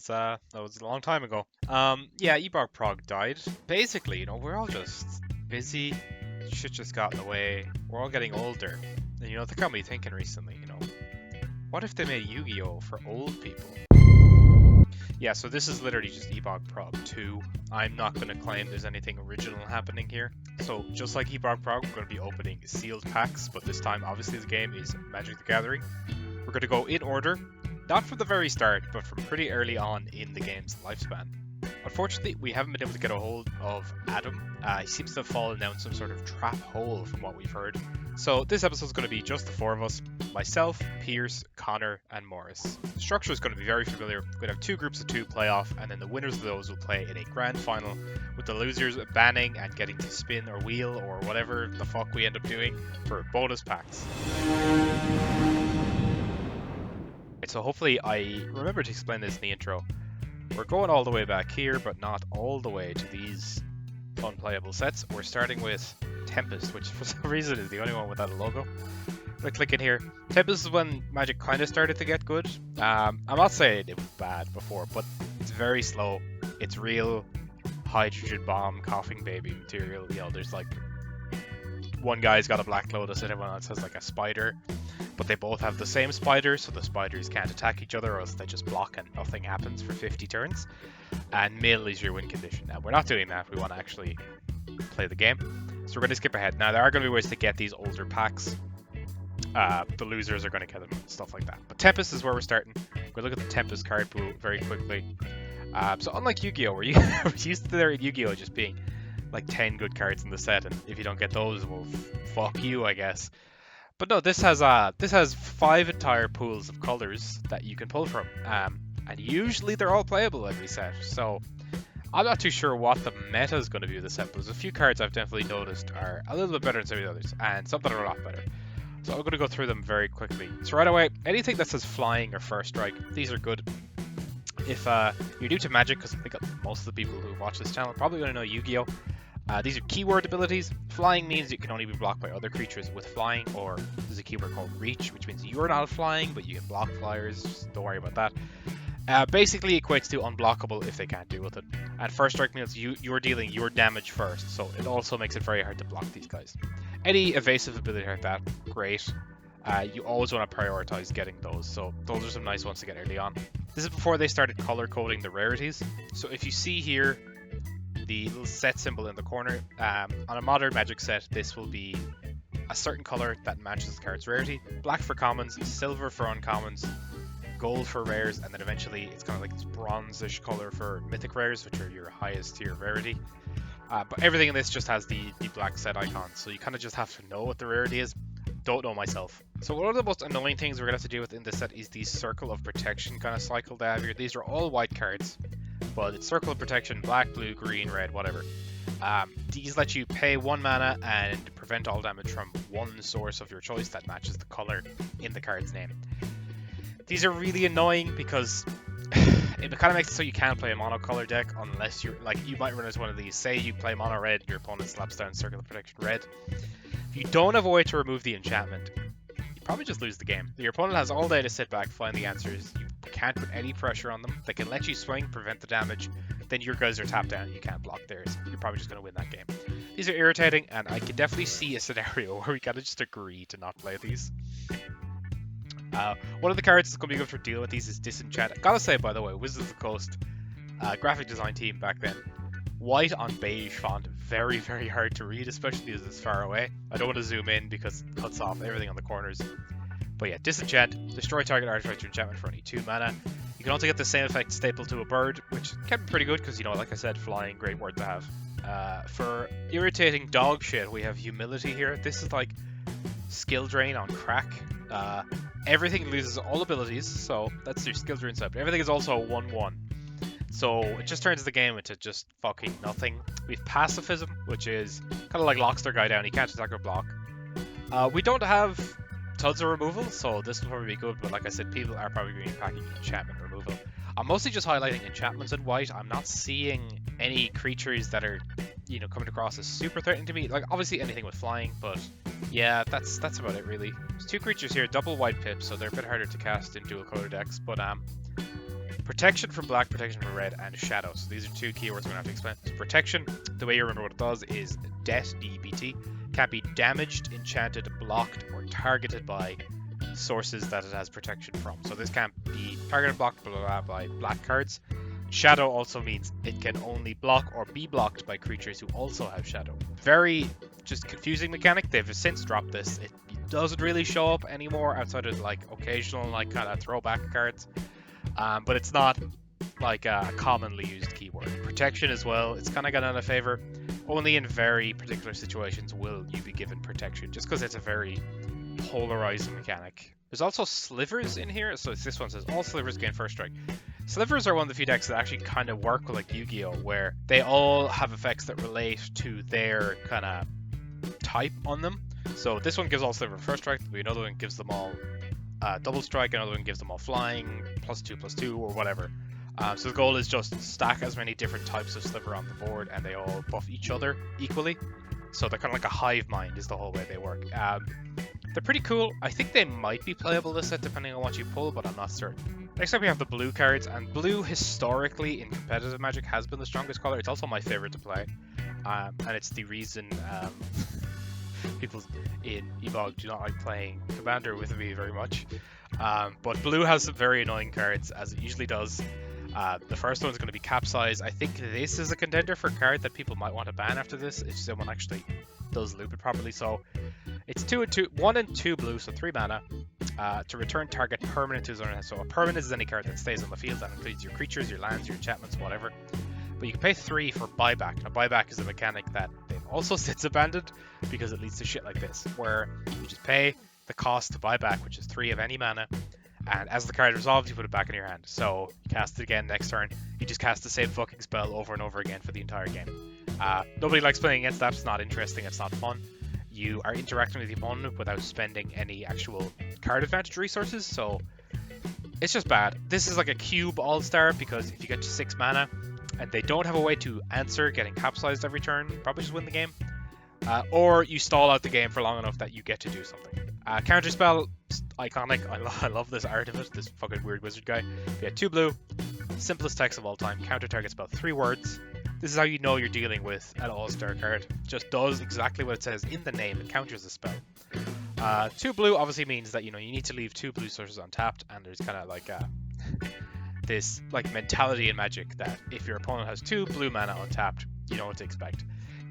that was a long time ago. Yeah, Ebog Prog died. Basically, we're all just busy. Shit just got in the way. We're all getting older. And that got me thinking recently, what if they made Yu-Gi-Oh! For old people? Yeah, so this is literally just Ebog Prog 2. I'm not going to claim there's anything original happening here. So just like Ebog Prog, we're going to be opening sealed packs, but this time obviously the game is Magic the Gathering. We're going to go in order, not from the very start, but from pretty early on in the game's lifespan. Unfortunately, we haven't been able to get a hold of Adam. He seems to have fallen down some sort of trap hole from what we've heard. So this episode is going to be just the four of us, myself, Pierce, Connor, and Morris. The structure is going to be very familiar. We're going to have 2 groups of 2 play off, and then the winners of those will play in a grand final, with the losers banning and getting to spin or wheel or whatever the fuck we end up doing for bonus packs. So hopefully I remember to explain this in the intro. We're going all the way back here, but not all the way to these unplayable sets. We're starting with Tempest, which for some reason is the only one without a logo. I'm gonna click in here. Tempest is when Magic kind of started to get good. I'm not saying it was bad before, but it's very slow. It's real hydrogen bomb coughing baby material. There's like one guy's got a Black Lotus and everyone else has like a spider. But they both have the same spider, so the spiders can't attack each other, or else they just block and nothing happens for 50 turns. And mill is your win condition. Now, we're not doing that. We want to actually play the game. So we're going to skip ahead. Now, there are going to be ways to get these older packs. The losers are going to get them, stuff like that. But Tempest is where we're starting. We're going to look at the Tempest card pool very quickly. So unlike Yu-Gi-Oh, we're used to there in Yu-Gi-Oh just being like 10 good cards in the set, and if you don't get those, well, fuck you, I guess. But no, this has 5 entire pools of colors that you can pull from, and usually they're all playable every set. So I'm not too sure what the meta is going to be with this set, but there's a few cards I've definitely noticed are a little bit better than some of the others, and some that are a lot better. So I'm going to go through them very quickly. So right away, anything that says flying or first strike, these are good. If you're new to Magic, because I think most of the people who watch this channel probably going to know Yu-Gi-Oh! These are keyword abilities. Flying means it can only be blocked by other creatures with flying, or there's a keyword called reach, which means you're not flying, but you can block flyers. Just don't worry about that. Basically equates to unblockable if they can't deal with it. And first strike means you're dealing your damage first, so it also makes it very hard to block these guys. Any evasive ability like that, great. You always want to prioritize getting those, so those are some nice ones to get early on. This is before they started color coding the rarities. So if you see here, the little set symbol in the corner, on a modern Magic set, this will be a certain color that matches the card's rarity. Black for commons, silver for uncommons, gold for rares, and then eventually it's kind of like this bronze-ish color for mythic rares, which are your highest tier rarity. But everything in this just has the black set icon, so you kind of just have to know what the rarity is. Don't know myself. So one of the most annoying things we're going to have to deal with in this set is the Circle of Protection kind of cycle they have here. These are all white cards, but it's Circle of Protection, black, blue, green, red, whatever. These let you pay 1 mana and prevent all damage from one source of your choice that matches the color in the card's name. These are really annoying because it kind of makes it so you can't play a monocolor deck unless you're like, you might run as one of these. Say you play mono red, your opponent slaps down Circle of Protection red. If you don't have a way to remove the enchantment, you probably just lose the game. Your opponent has all day to sit back, find the answers. You can't put any pressure on them. They can let you swing, prevent the damage. Then your guys are tapped down and you can't block theirs. You're probably just going to win that game. These are irritating, and I can definitely see a scenario where we gotta just agree to not play these. One of the cards that's going to be good for dealing with these is Disenchant. I gotta say, by the way, Wizards of the Coast graphic design team back then, white on beige font, very, very hard to read, especially as it's far away. I don't want to zoom in because it cuts off everything on the corners. But yeah, Disenchant, destroy target artifact or enchantment for only 2 mana. You can also get the same effect stapled to a bird, which can be pretty good because, like I said, flying, great word to have. For irritating dog shit, we have Humility here. This is like skill drain on crack. Everything loses all abilities, so that's your skill drain side. But everything is also 1/1. So it just turns the game into just fucking nothing. We have Pacifism, which is kind of like locks their guy down. He can't attack or block. We don't have tons of removal, so this will probably be good. But like I said, people are probably going to be packing enchantment removal. I'm mostly just highlighting enchantments in white. I'm not seeing any creatures that are, coming across as super threatening to me. Like obviously anything with flying, but yeah, that's about it really. There's 2 creatures here, double white pips, so they're a bit harder to cast in dual color decks. But Protection from black, protection from red, and shadow. So these are two keywords we're going to have to explain. So protection, the way you remember what it does is det, D-E-B-T, can be damaged, enchanted, blocked, or targeted by sources that it has protection from. So this can't be targeted, blocked, blah, blah, blah, by black cards. Shadow also means it can only block or be blocked by creatures who also have shadow. Very just confusing mechanic. They've since dropped this. It doesn't really show up anymore outside of like occasional like kind of throwback cards. But it's not like a commonly used keyword. Protection as well, it's kind of gone out of favor. Only in very particular situations will you be given protection, just because it's a very polarizing mechanic. There's also slivers in here, so this one says all slivers gain first strike. Slivers are one of the few decks that actually kind of work like Yu-Gi-Oh, where they all have effects that relate to their kind of type on them. So this one gives all slivers first strike, another one gives them all double strike, another one gives them all flying, +2/+2 or whatever. So the goal is just stack as many different types of sliver on the board and they all buff each other equally. So they're kind of like a hive mind is the whole way they work. They're pretty cool. I think they might be playable this set depending on what you pull, but I'm not certain. Next up we have the blue cards, and blue historically in competitive Magic has been the strongest color. It's also my favorite to play, and it's the reason people in Ebog do not like playing Commander with me very much. But blue has some very annoying cards, as it usually does. The first one is going to be Capsize. I think this is a contender for a card that people might want to ban after this if someone actually does loop it properly. So it's 1 and 2 blue, so 3 mana, to return target permanent to zone. So a permanent is any card that stays on the field. That includes your creatures, your lands, your enchantments, whatever. But you can pay 3 for buyback. Now buyback is a mechanic that also sits abandoned because it leads to shit like this, where you just pay the cost to buy back, which is 3 of any mana, and as the card resolves, you put it back in your hand. So you cast it again next turn, you just cast the same fucking spell over and over again for the entire game. Nobody likes playing against that. It's not interesting, it's not fun. You are interacting with the opponent without spending any actual card advantage resources, so it's just bad. This is like a cube all-star, because if you get to 6 mana and they don't have a way to answer getting capsized every turn, you probably just win the game. Or you stall out the game for long enough that you get to do something. Counterspell, iconic. I love this art of it, this fucking weird wizard guy. We had 2 blue, simplest text of all time. Counter target spell, 3 words. This is how you know you're dealing with an all-star card. It just does exactly what it says in the name. It counters a spell. 2 blue obviously means that you need to leave 2 blue sources untapped, and there's kind of like this like mentality in Magic that if your opponent has 2 blue mana untapped, you know what to expect.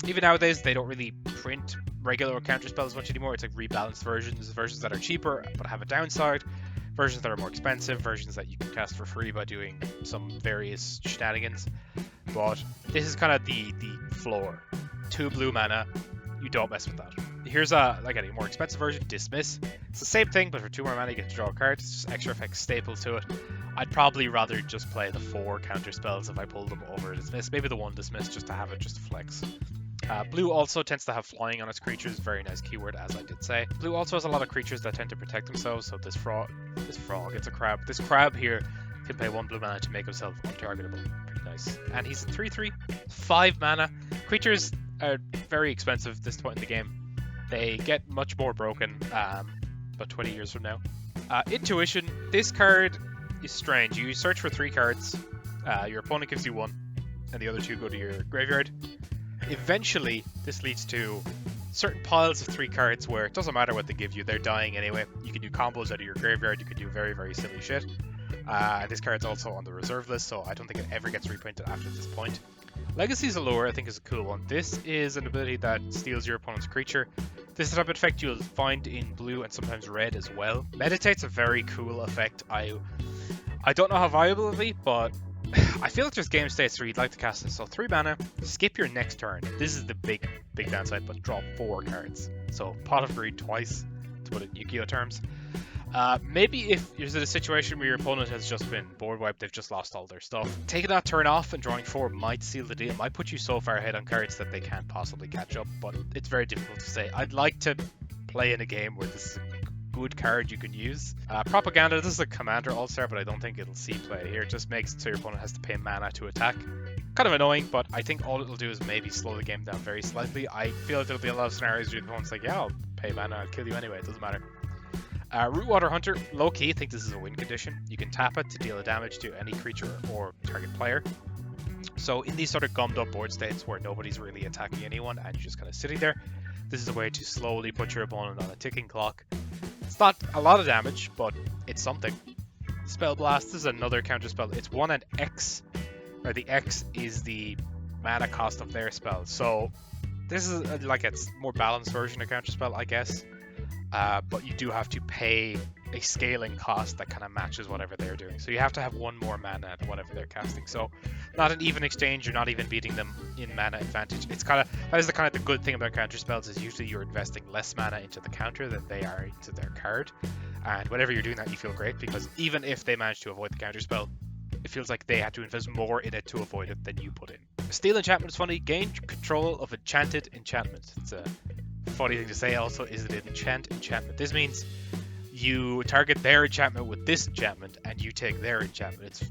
Even nowadays, they don't really print regular counter spells much anymore. It's like rebalanced versions that are cheaper but have a downside, versions that are more expensive, versions that you can cast for free by doing some various shenanigans. But this is kind of the floor. 2 blue mana, you don't mess with that. Here's a more expensive version, Dismiss. It's the same thing, but for 2 more mana you get to draw a card. It's just extra effects staple to it. I'd probably rather just play the 4 counter spells if I pulled them over Dismiss. Maybe the 1 Dismiss just to have it just flex. Blue also tends to have flying on its creatures, very nice keyword, as I did say. Blue also has a lot of creatures that tend to protect themselves, so this frog, it's a crab. This crab here can pay 1 blue mana to make himself untargetable. Pretty nice. And he's a 3/3, 5 mana. Creatures are very expensive at this point in the game. They get much more broken about 20 years from now. Intuition, this card is strange. You search for 3 cards, your opponent gives you 1, and the other 2 go to your graveyard. Eventually, this leads to certain piles of 3 cards where it doesn't matter what they give you, they're dying anyway. You can do combos out of your graveyard, you can do very, very silly shit. This card's also on the reserve list, so I don't think it ever gets reprinted after this point. Legacy's Allure, I think, is a cool one. This is an ability that steals your opponent's creature. This is the type of effect you'll find in blue and sometimes red as well. Meditate's a very cool effect. I don't know how valuable it'll be, but I feel like there's game states where you'd like to cast this. So 3 mana, skip your next turn. This is the big downside, but draw 4 cards. So Pot of Greed twice, to put it in Yu-Gi-Oh terms. Maybe if there's a situation where your opponent has just been board wiped, they've just lost all their stuff, taking that turn off and drawing 4 might seal the deal. It might put you so far ahead on cards that they can't possibly catch up, but it's very difficult to say. I'd like to play in a game where this is a good card you can use. Propaganda, this is a Commander All-Star, but I don't think it'll see play here. It just makes it so your opponent has to pay mana to attack. Kind of annoying, but I think all it'll do is maybe slow the game down very slightly. I feel like there'll be a lot of scenarios where the opponent's like, yeah, I'll pay mana, I'll kill you anyway, it doesn't matter. Rootwater Hunter, low key, I think this is a win condition. You can tap it to deal a damage to any creature or target player. So in these sort of gummed up board states where nobody's really attacking anyone and you're just kind of sitting there, this is a way to slowly put your opponent on a ticking clock. It's not a lot of damage, but it's something. Spell Blast, this is another counter spell. It's 1 and X, where the X is the mana cost of their spell. So this is like a more balanced version of counter spell, I guess. But you do have to pay a scaling cost that kind of matches whatever they're doing. So you have to have 1 more mana than whatever they're casting. So not an even exchange, you're not even beating them in mana advantage. It's kind of, that is the kind of the good thing about counter spells, is usually you're investing less mana into the counter than they are into their card. And whenever you're doing that, you feel great, because even if they manage to avoid the counter spell, it feels like they had to invest more in it to avoid it than you put in. Steal Enchantment is funny. Gain control of enchanted enchantment. It's a funny thing to say also, is it an enchantment? This means you target their enchantment with this enchantment and you take their enchantment. It's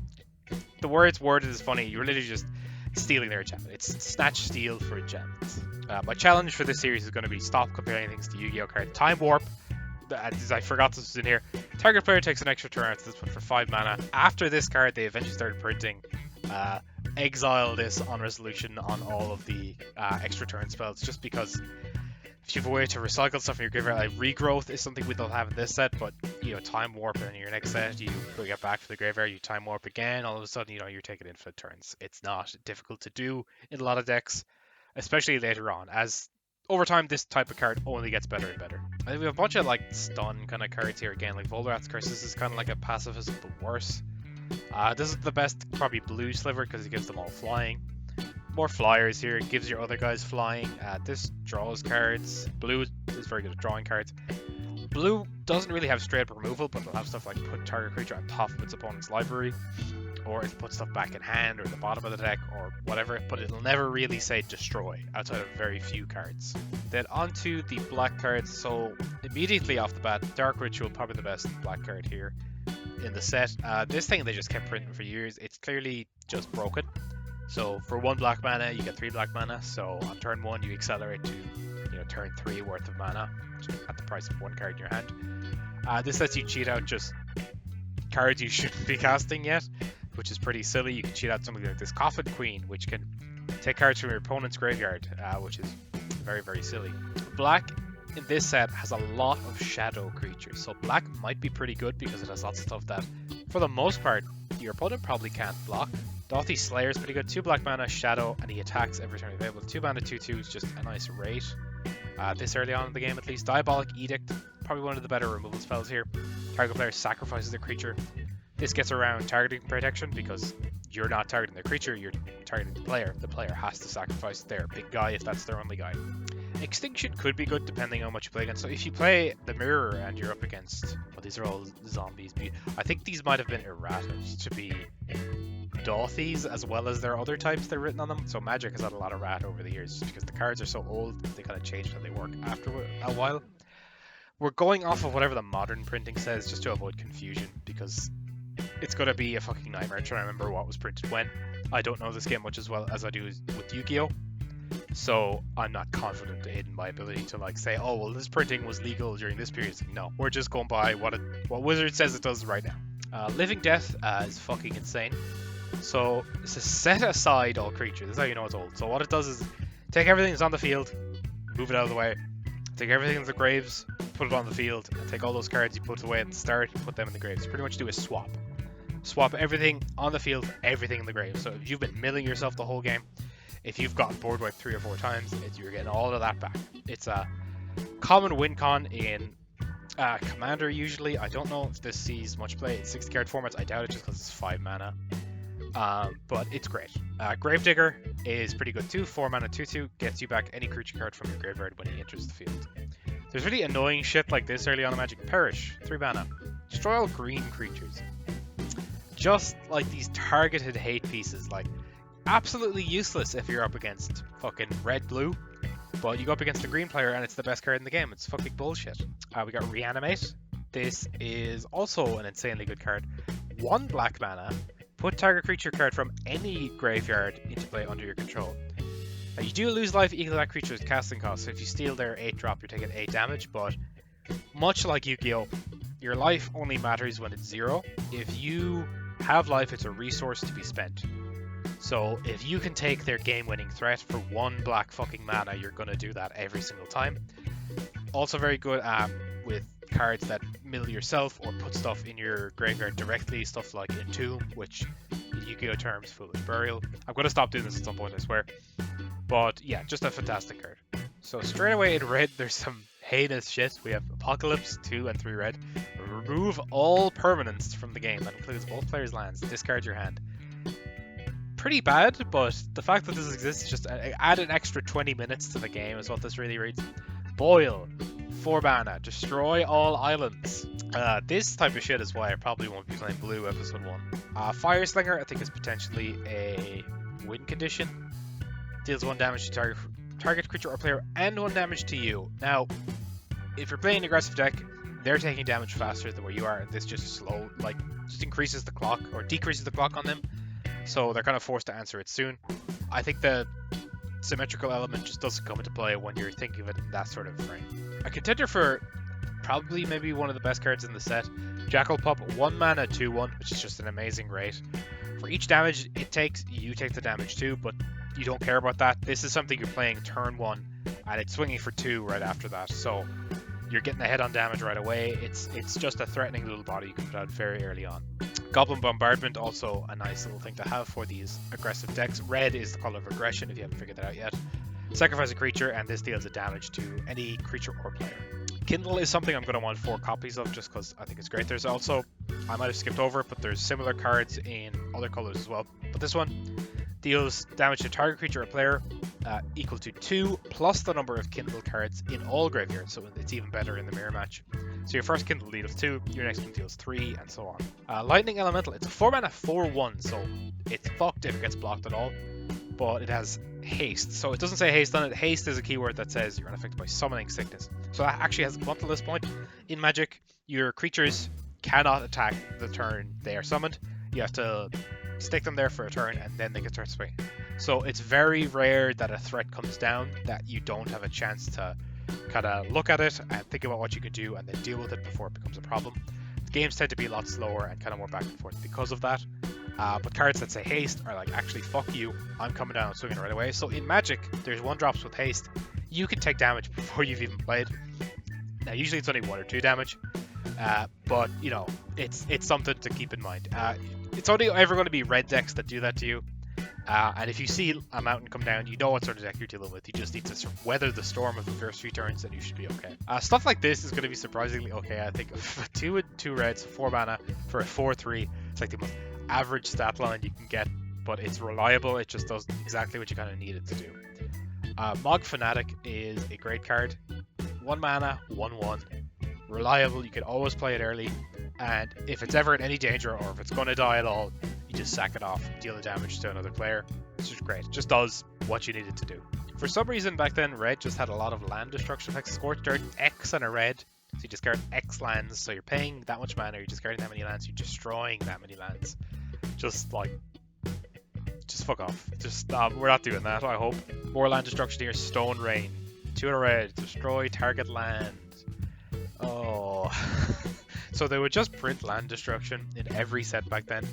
the way it's worded is funny. You're literally just stealing their enchantment. It's snatch steal for enchantments. My challenge for this series is going to be stop comparing things to Yu-Gi-Oh card. Time Warp. I forgot this was in here. Target player takes an extra turn. It's this one for 5 mana. After this card, they eventually started printing exile this on resolution on all of the extra turn spells, just because if you have a way to recycle stuff in your graveyard, like regrowth is something we don't have in this set, but you know, time warp in your next set, you get back to the graveyard, you time warp again, all of a sudden, you know, you're taking infinite turns. It's not difficult to do in a lot of decks, especially later on, as over time this type of card only gets better and better. I think we have a bunch of like stun kind of cards here again, like Volrat's Curse. This is kind of like a pacifist but worse. This is the best probably blue sliver because it gives them all flying. More flyers here, it gives your other guys flying. This draws cards. Blue is very good at drawing cards. Blue doesn't really have straight up removal, but it'll have stuff like put target creature on top of its opponent's library, or it'll put stuff back in hand or at the bottom of the deck or whatever, but it'll never really say destroy outside of very few cards. Then onto the black cards. So immediately off the bat, Dark Ritual, probably the best black card here in the set. This thing they just kept printing for years. It's clearly just broken. So for 1 black mana, you get 3 black mana. So on turn 1, you accelerate to, you know, turn 3 worth of mana at the price of 1 card in your hand. This lets you cheat out just cards you shouldn't be casting yet, which is pretty silly. You can cheat out something like this Coffin Queen, which can take cards from your opponent's graveyard, which is very, very silly. Black in this set has a lot of shadow creatures. So black might be pretty good because it has lots of stuff that, for the most part, your opponent probably can't block. Dauthi Slayer is pretty good. 2 black mana, shadow, and he attacks every turn available. 2 mana, 2/2 is just a nice rate. This early on in the game at least. Diabolic Edict, probably one of the better removal spells here. Target player sacrifices a creature. This gets around targeting protection because you're not targeting the creature, you're targeting the player. The player has to sacrifice their big guy if that's their only guy. Extinction could be good depending on what you play against. So if you play the Mirror and you're up against, well, these are all zombies. I think these might have been errated to be Dauthis as well as their other types that are written on them. So Magic has had a lot of rat over the years just because the cards are so old, they kind of changed how they work after a while. We're going off of whatever the modern printing says just to avoid confusion, because it's going to be a fucking nightmare trying to remember what was printed when. I don't know this game much as well as I do with Yu-Gi-Oh! So I'm not confident in my ability to like say, oh well, this printing was legal during this period. No, we're just going by what Wizard says it does right now. Living Death is fucking insane. So it's a set aside all creatures. This is how you know it's old. So what it does is take everything that's on the field, move it out of the way, take everything in the graves, put it on the field, and take all those cards you put away at the start and put them in the graves. Pretty much do a swap. Swap everything on the field, everything in the grave. So if you've been milling yourself the whole game, if you've gotten board wiped 3 or 4 times, you're getting all of that back. It's a common win con in Commander usually. I don't know if this sees much play in 60 card formats. I doubt it just because it's 5 mana. But it's great. Gravedigger is pretty good too. 4 mana, 2/2, gets you back any creature card from your graveyard when he enters the field. There's really annoying shit like this early on in Magic. Perish, 3 mana. Destroy all green creatures. Just like these targeted hate pieces, like absolutely useless if you're up against fucking red-blue, but you go up against a green player and it's the best card in the game. It's fucking bullshit. We got Reanimate. This is also an insanely good card. 1 black mana. Put target creature card from any graveyard into play under your control. You do lose life equal to that creature's casting cost, so if you steal their 8 drop, you're taking 8 damage, but much like Yu-Gi-Oh! your life only matters when it's 0. If you have life, it's a resource to be spent. So if you can take their game-winning threat for 1 black fucking mana, you're going to do that every single time. Also very good with cards that mill yourself or put stuff in your graveyard directly, stuff like Entomb, which in Yu-Gi-Oh terms, Foolish Burial. I'm going to stop doing this at some point, I swear. But yeah, just a fantastic card. So straight away in red, there's some heinous shit. We have Apocalypse, 2 and 3 red. Remove all permanents from the game. That includes both players' lands. Discard your hand. Pretty bad, but the fact that this exists just add an extra 20 minutes to the game is what this really reads. Boil, 4 mana, destroy all islands. This type of shit is why I probably won't be playing blue episode 1. Fire Slinger I think is potentially a win condition. Deals 1 damage to target creature or player and 1 damage to you. Now, if you're playing an aggressive deck, they're taking damage faster than where you are, and this just just increases the clock or decreases the clock on them. So they're kind of forced to answer it soon. I think the symmetrical element just doesn't come into play when you're thinking of it in that sort of frame. A contender for probably maybe one of the best cards in the set, Jackal Pup, 1 mana, 2/1, which is just an amazing rate. For each damage it takes, you take the damage too, but you don't care about that. This is something you're playing turn 1, and it's swinging for 2 right after that. So you're getting ahead on damage right away. It's just a threatening little body you can put out very early on. Goblin Bombardment, also a nice little thing to have for these aggressive decks. Red is the color of aggression, if you haven't figured that out yet. Sacrifice a creature, and this deals a damage to any creature or player. Kindle is something I'm going to want 4 copies of, just because I think it's great. There's also, I might have skipped over it, but there's similar cards in other colors as well. But this one deals damage to target creature or player equal to 2 plus the number of Kindle cards in all graveyards, so it's even better in the mirror match. So your first Kindle deals 2, your next one deals 3, and so on. Lightning Elemental, it's a 4 mana 4/1, so it's fucked if it gets blocked at all, but it has haste. So it doesn't say haste on it. Haste is a keyword that says you're unaffected by summoning sickness. So that actually has up until this point. In Magic, your creatures cannot attack the turn they are summoned. You have to stick them there for a turn, and then they can start swinging. So it's very rare that a threat comes down that you don't have a chance to kind of look at it and think about what you can do and then deal with it before it becomes a problem. The games tend to be a lot slower and kind of more back and forth because of that. But cards that say haste are like, actually, fuck you, I'm coming down and swinging right away. So in Magic, there's 1-drops with haste. You can take damage before you've even played. Now, usually it's only 1 or 2 damage, but you know, it's something to keep in mind. It's only ever going to be red decks that do that to you. And if you see a mountain come down, you know what sort of deck you're dealing with. You just need to weather the storm of the first 3 turns, and you should be okay. Stuff like this is going to be surprisingly okay. I think 2 and 2 reds, 4 mana for a 4/3. It's like the most average stat line you can get, but it's reliable. It just does exactly what you kind of need it to do. Mog Fanatic is a great card. 1 mana, 1/1. Reliable, you can always play it early, and if it's ever in any danger or if it's going to die at all, you just sack it off, deal the damage to another player. It's just great. It just does what you need it to do. For some reason back then, red just had a lot of land destruction effects. Scorched Earth, X and a red, so you discard X lands, so you're paying that much mana, you're discarding that many lands, you're destroying that many lands. Just fuck off. We're not doing that, I hope. More land destruction here. Stone Rain, 2 and a red, destroy target land. Oh. So they would just print land destruction in every set back then.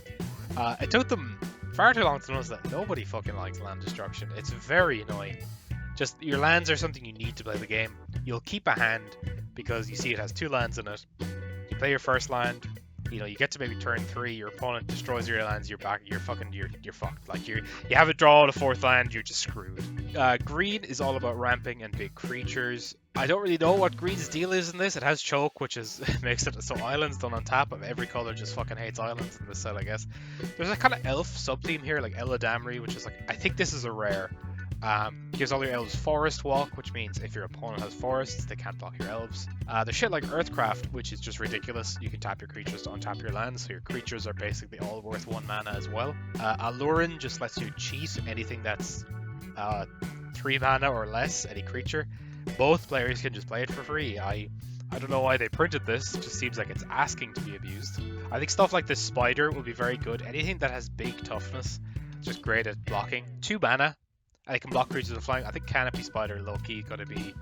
It took them far too long to notice that nobody fucking likes land destruction. It's very annoying. Just, your lands are something you need to play the game. You'll keep a hand because you see it has 2 lands in it. You play your first land, you know, you get to maybe turn 3, your opponent destroys your lands, you're fucked. Like, you haven't drawn a 4th land, you're just screwed. Green is all about ramping and big creatures. I don't really know what green's deal is in this. It has choke, which makes it so islands done on tap of every color just fucking hates islands in this set, I guess. There's a kind of elf sub-theme here, like Eladamri, which is like, I think this is a rare. Gives all your elves forest walk, which means if your opponent has forests, they can't block your elves. There's shit like Earthcraft, which is just ridiculous. You can tap your creatures to untap your lands, so your creatures are basically all worth 1 mana as well. Allurin just lets you cheat anything that's 3 mana or less, any creature. Both players can just play it for free. I don't know why they printed this. It just seems like it's asking to be abused. I think stuff like this Spider will be very good. Anything that has big toughness, it's just great at blocking. 2 mana. I can block creatures with flying. I think Canopy Spider low-key going to be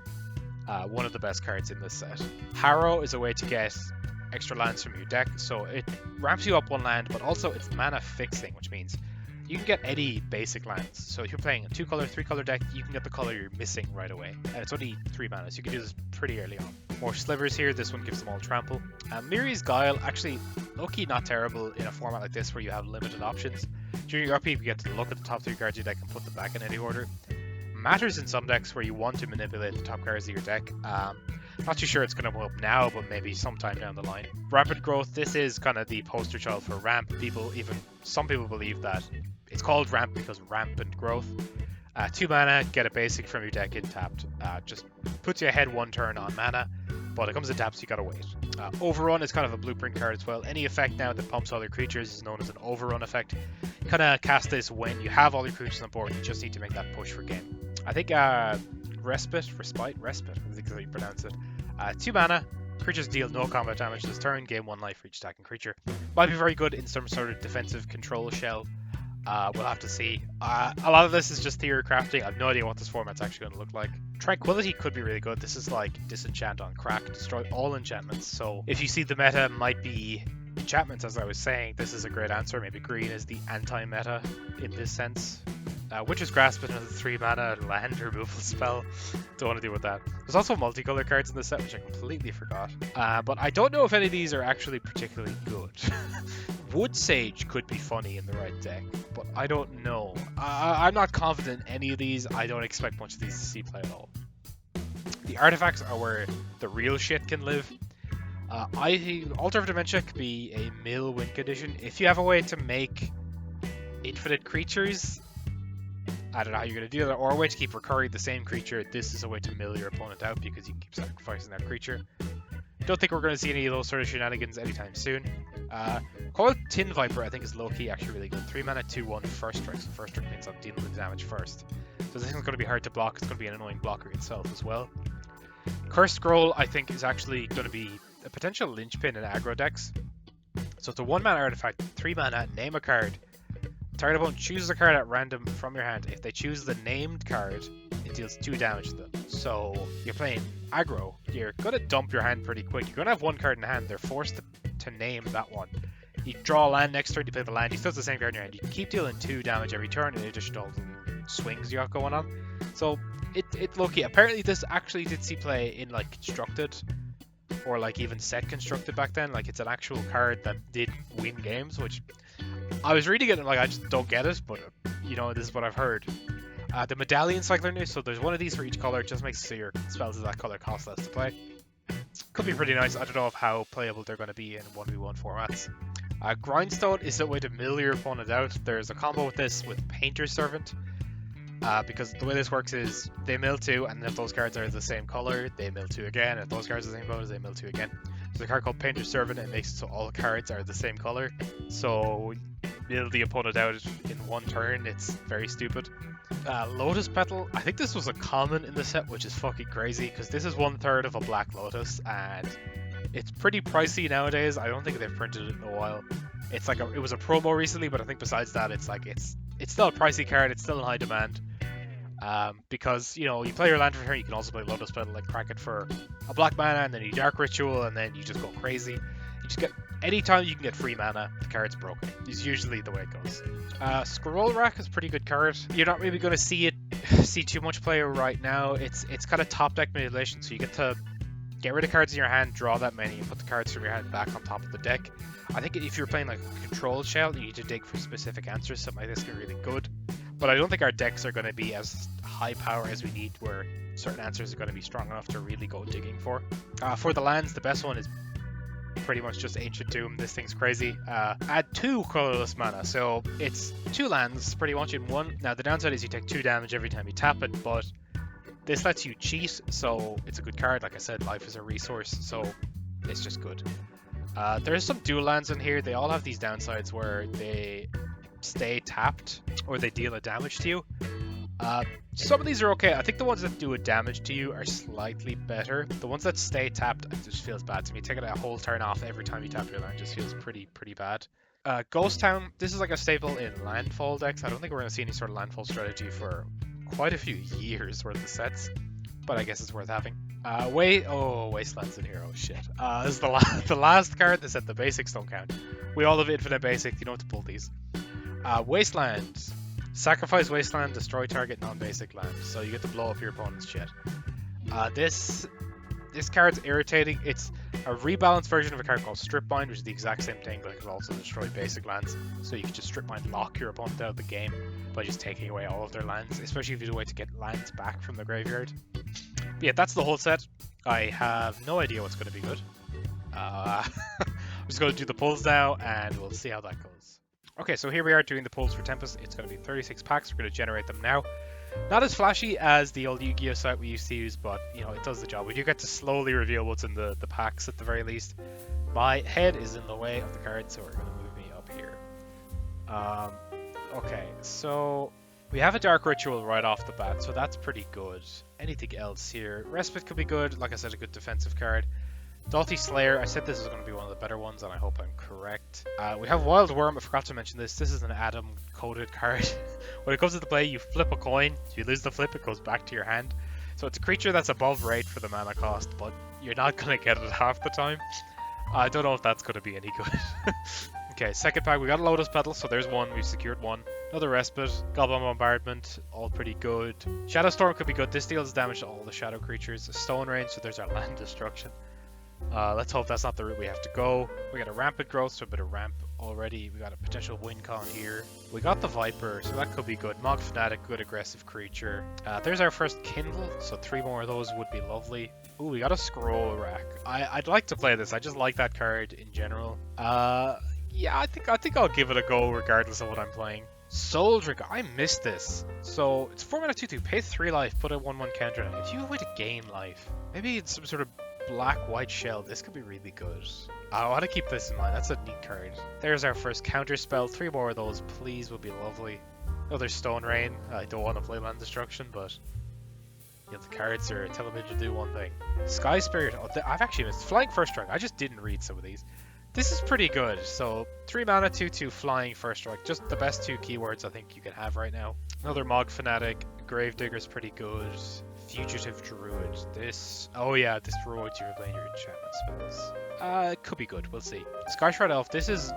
one of the best cards in this set. Harrow is a way to get extra lands from your deck, so it ramps you up one land, but also it's mana fixing, which means you can get any basic lands. So if you're playing a 2-color, 3-color deck, you can get the color you're missing right away. And it's only 3 mana, so you can do this pretty early on. More slivers here, this one gives them all trample. Miri's Guile, actually, low-key not terrible in a format like this where you have limited options. During your upkeep, you get to look at the top 3 cards of your deck and put them back in any order. Matters in some decks where you want to manipulate the top cards of your deck. Not too sure it's going to come up now, but maybe sometime down the line. Rapid Growth, this is kind of the poster child for ramp. Some people believe that it's called ramp because rampant growth. 2 mana, get a basic from your deck in tapped. Just puts you ahead 1 turn on mana, but it comes in tapped, so you gotta wait. Overrun is kind of a blueprint card as well. Any effect now that pumps all your creatures is known as an overrun effect. Kind of cast this when you have all your creatures on board, you just need to make that push for game. I think Respite, I think that's how you pronounce it. 2 mana, creatures deal no combat damage this turn, gain 1 life for each attacking creature. Might be very good in some sort of defensive control shell. We'll have to see. A lot of this is just theory crafting. I have no idea what this format's actually going to look like. Tranquility could be really good. This is like disenchant on crack, destroy all enchantments. So if you see the meta might be enchantments, as I was saying, this is a great answer. Maybe green is the anti-meta in this sense. Witch's Grasp is another 3 mana land removal spell. Don't want to deal with that. There's also multicolor cards in this set, which I completely forgot. But I don't know if any of these are actually particularly good. Wood Sage could be funny in the right deck, but I don't know. I'm not confident in any of these. I don't expect much of these to see play at all. The artifacts are where the real shit can live. I think Altar of Dementia could be a mill win condition. If you have a way to make infinite creatures, I don't know how you're going to do that, or a way to keep recurring the same creature, this is a way to mill your opponent out because you can keep sacrificing that creature. Don't think we're going to see any of those sort of shenanigans anytime soon. Coiled Tin Viper I think is low-key actually really good. 3 mana, 2/1 first strike. So first strike means I'm dealing with damage first. So this thing's going to be hard to block. It's going to be an annoying blocker itself as well. Cursed Scroll I think is actually going to be a potential linchpin in aggro decks. So it's a 1 mana artifact, 3 mana, name a card. Target opponent chooses a card at random from your hand. If they choose the named card, it deals 2 damage to them. So you're playing aggro, you're going to dump your hand pretty quick. You're going to have 1 card in hand, they're forced to name that one. You draw a land next turn, you play the land, you still have the same card in your hand. You can keep dealing 2 damage every turn in addition to all the swings you got going on. So it's low-key. Apparently this actually did see play in like Constructed, or like even set Constructed back then. Like it's an actual card that did win games, which I was reading it and like I just don't get it, but you know, this is what I've heard. The Medallion Cycler new, so there's one of these for each color. It just makes it so your spells of that color cost less to play. Could be pretty nice. I don't know how playable they're going to be in 1v1 formats. Grindstone is a way to mill your opponent out. There's a combo with this with Painter's Servant. Because the way this works is they mill 2, and if those cards are the same color, they mill 2 again. If those cards are the same color, they mill 2 again. There's a card called Painter's Servant, and it makes it so all cards are the same color. So mill the opponent out in 1 turn. It's very stupid. Lotus Petal, I think this was a common in the set, which is fucking crazy, because this is 1/3 of a Black Lotus, and it's pretty pricey nowadays. I don't think they've printed it in a while. It's like it was a promo recently, but I think besides that, it's like it's still a pricey card. It's still in high demand. Because, you know, you play your land for turn, you can also play Lotus Petal and crack it for a black mana, and then you Dark Ritual, and then you just go crazy. You just get, anytime you can get free mana, the card's broken. It's usually the way it goes. Scroll Rack is a pretty good card. You're not really going to see too much play right now. It's kind of top deck manipulation, so you get to get rid of cards in your hand, draw that many, and put the cards from your hand back on top of the deck. I think if you're playing like a control shell, you need to dig for specific answers. Something like this can be really good. But I don't think our decks are going to be as high power as we need, where certain answers are going to be strong enough to really go digging for. For the lands, the best one is pretty much just Ancient Doom. This thing's crazy. Add 2 colorless mana, so it's 2 lands pretty much in 1. Now the downside is you take 2 damage every time you tap it, but this lets you cheat, so it's a good card. Like I said, life is a resource, so it's just good. There's some dual lands in here. They all have these downsides where they stay tapped or they deal a damage to you. Some of these are okay. I think the ones that do a damage to you are slightly better. The ones that stay tapped, it just feels bad to me. Taking a whole turn off every time you tap your land just feels pretty bad. Ghost Town, this is like a staple in landfall decks. I don't think we're going to see any sort of landfall strategy for quite a few years worth of sets. but I guess it's worth having. Wasteland's in here. Oh shit. This is the last card that said the basics don't count. We all have infinite basic. You don't have to pull these. Wasteland. Sacrifice Wasteland, destroy target non-basic land. So you get to blow up your opponent's shit. This card's irritating. It's a rebalanced version of a card called Strip Bind, which is the exact same thing, but it can also destroy basic lands. So you can just Strip Bind lock your opponent out of the game by just taking away all of their lands, especially if you do a way to get lands back from the graveyard. But yeah, that's the whole set. I have no idea what's going to be good. I'm just going to do the pulls now, and we'll see how that goes. Okay, so here we are doing the pulls for Tempest. It's going to be 36 packs. We're going to generate them now. Not as flashy as the old Yu-Gi-Oh site we used to use, but you know, it does the job. We do get to slowly reveal what's in the packs at the very least. My head is in the way of the card, so we're going to move me up here. Okay, so we have a Dark Ritual right off the bat, so that's pretty good. Anything else here? Respite could be good. Like I said, a good defensive card. Dalty Slayer, I said this is going to be one of the better ones, and I hope I'm correct. We have Wild Worm, I forgot to mention this. This is an Atom-coded card. When it comes into play, you flip a coin. If you lose the flip, it goes back to your hand. So it's a creature that's above rate for the mana cost, but you're not going to get it half the time. I don't know if that's going to be any good. Okay, second pack, we got a Lotus Petal, so there's one. We've secured one. Another Respite, Goblin Bombardment, all pretty good. Shadow Storm could be good. This deals damage to all the shadow creatures. A Stone Rain, so there's our land destruction. Let's hope that's not the route we have to go. We got a Rampant Growth, so a bit of ramp already. We got a potential Win Con here. We got the Viper, so that could be good. Mog Fanatic, good aggressive creature. There's our first Kindle, so 3 more of those would be lovely. Ooh, we got a Scroll Rack. I'd like to play this. I just like that card in general. Yeah, I think I'll give it a go regardless of what I'm playing. Soul Drink, I missed this. So it's 4 mana 2/2, pay 3 life, put a 1/1 counter on it. If you have a way to gain life, maybe it's some sort of black-white shell, this could be really good. I want to keep this in mind, that's a neat card. There's our first counter spell, 3 more of those please would be lovely. Another Stone Rain, I don't want to play land destruction, but you know, the cards are telling me to do one thing. Sky Spirit, I've actually missed Flying First Strike, I just didn't read some of these. This is pretty good, so 3 mana 2/2 Flying First Strike, just the best 2 keywords I think you can have right now. Another Mog Fanatic, Gravedigger's pretty good. Fugitive Druid. Oh yeah, this rewards you for playing your enchantment spells. It could be good, we'll see. Skyshroud Elf, this is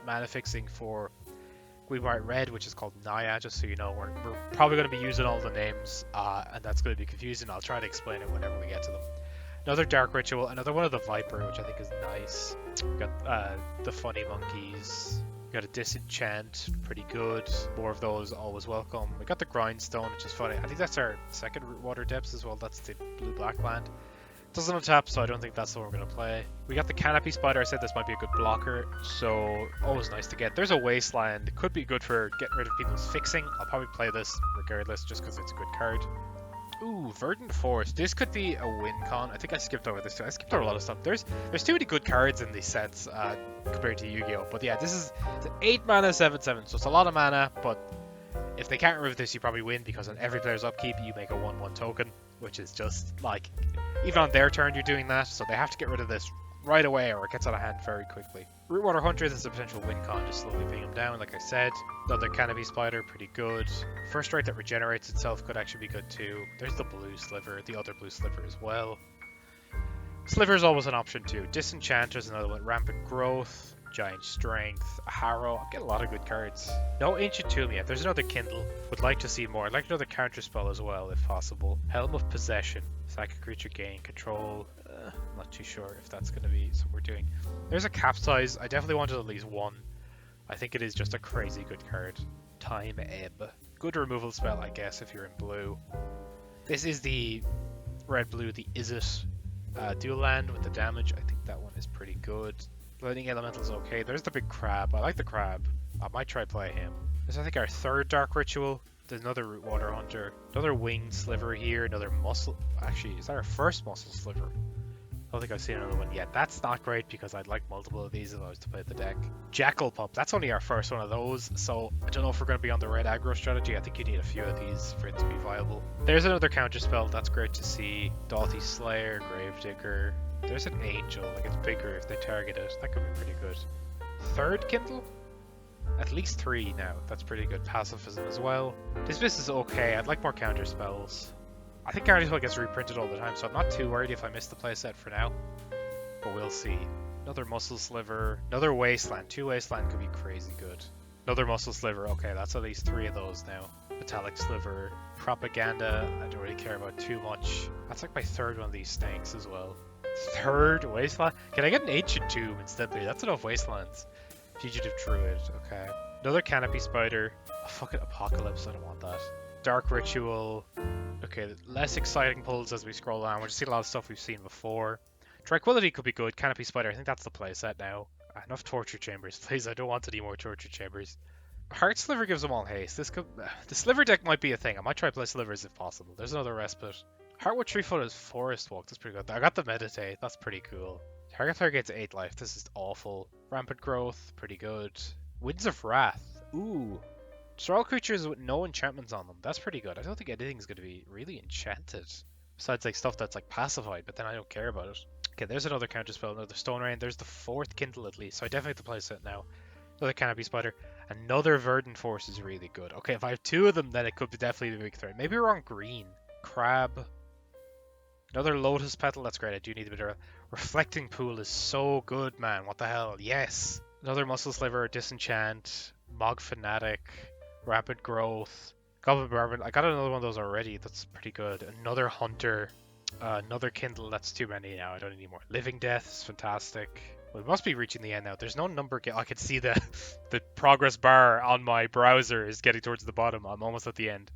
mana fixing for Green-White Red, which is called Naya, just so you know. We're probably going to be using all the names, and that's going to be confusing. I'll try to explain it whenever we get to them. Another Dark Ritual, another one of the Viper, which I think is nice. We got the Funny Monkeys. We got a Disenchant, pretty good. More of those, always welcome. We got the Grindstone, which is funny. I think that's our second Root Water Depths as well. That's the blue-black land. Doesn't untap, so I don't think that's the one we're going to play. We got the Canopy Spider. I said this might be a good blocker, so always nice to get. There's a Wasteland. It could be good for getting rid of people's fixing. I'll probably play this regardless, just because it's a good card. Ooh, Verdant Forest. This could be a win con. I think I skipped over this too. I skipped over a lot of stuff. There's too many good cards in these sets compared to Yu-Gi-Oh! But yeah, this is 8 mana 7/7, so it's a lot of mana, but if they can't remove this, you probably win, because on every player's upkeep, you make a 1/1 token, which is just, like, even on their turn, you're doing that, so they have to get rid of this right away, or it gets out of hand very quickly. Rootwater Hunter, this is a potential win con, just slowly ping him down, like I said. Another Canopy Spider, pretty good. First Strike that regenerates itself could actually be good too. There's the Blue Sliver, the other Blue Sliver as well. Sliver is always an option too. Disenchanter's another one. Rampant Growth, Giant Strength, Harrow. I'm getting a lot of good cards. No Ancient Tomb yet. There's another Kindle. Would like to see more. I'd like another counter spell as well, if possible. Helm of Possession. Sack a creature, gain control. I'm not too sure if that's going to be something we're doing. There's a Capsize. I definitely wanted at least one. I think it is just a crazy good card. Time Ebb. Good removal spell, I guess, if you're in blue. This is the red-blue, the Izzet dual land with the damage. I think that one is pretty good. Lightning Elemental is okay. There's the big crab. I like the crab. I might try play him. There's, I think, our third Dark Ritual. There's another Rootwater Hunter. Another Winged Sliver here. Another Muscle. Actually, is that our first Muscle Sliver? I don't think I've seen another one yet. That's not great, because I'd like multiple of these if I was to play the deck. Jackal Pup. That's only our first one of those, so I don't know if we're going to be on the red aggro strategy. I think you need a few of these for it to be viable. There's another counter spell. That's great to see. Dalty Slayer, Gravedigger. There's an Angel. Like, it's bigger if they target it. That could be pretty good. Third Kindle? At least 3 now. That's pretty good. Pacifism as well. Dismiss is okay. I'd like more counter spells. I think Guardian gets reprinted all the time, so I'm not too worried if I miss the playset for now. But we'll see. Another Muscle Sliver, another Wasteland. 2 Wasteland could be crazy good. Another Muscle Sliver, okay, that's at least 3 of those now. Metallic Sliver, Propaganda, I don't really care about too much. That's like my 3rd one of these stanks as well. 3rd Wasteland? Can I get an Ancient Tomb instead? That's enough Wastelands. Fugitive Druid, okay. Another Canopy Spider. A fucking Apocalypse, I don't want that. Dark Ritual. Okay, less exciting pulls as we scroll down. We're just seeing a lot of stuff we've seen before. Tranquility could be good. Canopy Spider, I think that's the playset now. Enough Torture Chambers, please. I don't want any more Torture Chambers. Heart Sliver gives them all haste. The Sliver deck might be a thing. I might try play Slivers if possible. There's another Respite. Heartwood Treefoot is Forest Walk. That's pretty good. I got the Meditate. That's pretty cool. Target player gets 8 life. This is awful. Rampant Growth. Pretty good. Winds of Wrath. Ooh. So all creatures with no enchantments on them. That's pretty good. I don't think anything's going to be really enchanted. Besides like stuff that's like pacified, but then I don't care about it. Okay, there's another counterspell, another Stone Rain. There's the 4th Kindle at least, so I definitely have to place it now. Another Canopy Spider. Another Verdant Force is really good. Okay, if I have 2 of them, then it could be definitely the big threat. Maybe we're on green. Crab. Another Lotus Petal. That's great. I do need a bit of... Reflecting Pool is so good, man. What the hell? Yes. Another Muscle Sliver. Disenchant. Mog Fanatic. Rapid Growth. Goblin Barbarian. I got another one of those already. That's pretty good. Another Hunter. Another Kindle. That's too many now. I don't need any more. Living Death is fantastic. We must be reaching the end now. There's no number. I can see the progress bar on my browser is getting towards the bottom. I'm almost at the end.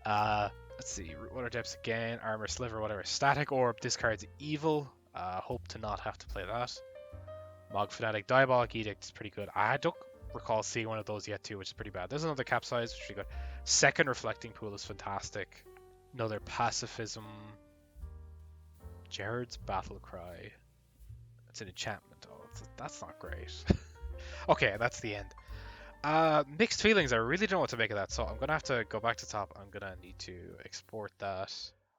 Let's see. Rootwater Depths again. Armor Sliver. Whatever. Static Orb. Discards Evil. Hope to not have to play that. Mog Fanatic. Diabolic Edict is pretty good. I don't recall seeing one of those yet too, which is pretty bad. There's another Capsize, which is pretty good. Second Reflecting Pool is fantastic. Another Pacifism. Jared's Battle Cry. It's an enchantment. Oh, that's not great. Okay, that's the end. Mixed feelings. I really don't know what to make of that, so I'm going to have to go back to top. I'm going to need to export that.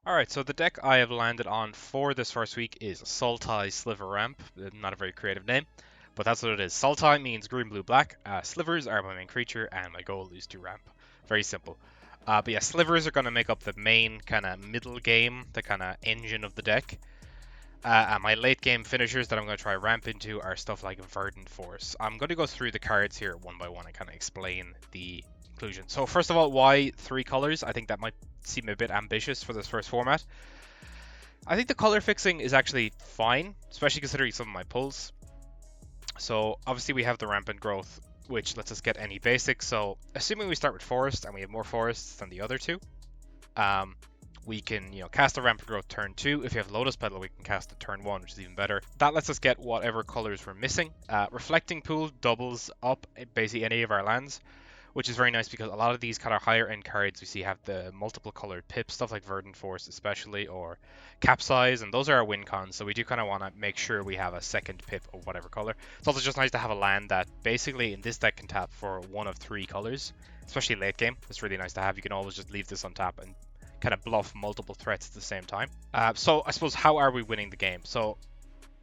Alright, so the deck I have landed on for this first week is Sultai Sliver Ramp. Not a very creative name, but that's what it is. Sultai means green, blue, black. Slivers are my main creature, and my goal is to ramp. Very simple. But yeah, Slivers are going to make up the main kind of middle game, the kind of engine of the deck. And my late game finishers that I'm going to try ramp into are stuff like Verdant Force. I'm going to go through the cards here one by one and kind of explain the inclusion. So first of all, why 3 colors? I think that might seem a bit ambitious for this first format. I think the color fixing is actually fine, especially considering some of my pulls. So obviously we have the Rampant Growth, which lets us get any basics. So assuming we start with Forest and we have more forests than the other 2, we can, cast a Rampant Growth turn 2. If you have Lotus Petal, we can cast it turn 1, which is even better. That lets us get whatever colors we're missing. Reflecting Pool doubles up basically any of our lands, which is very nice because a lot of these kind of higher end cards we see have the multiple colored pips, stuff like Verdant Force especially, or Capsize, and those are our win cons, so we do kind of want to make sure we have a second pip of whatever color. It's also just nice to have a land that basically in this deck can tap for 1 of 3 colors, especially late game. It's really nice to have. You can always just leave this on tap and kind of bluff multiple threats at the same time. So I suppose, how are we winning the game? So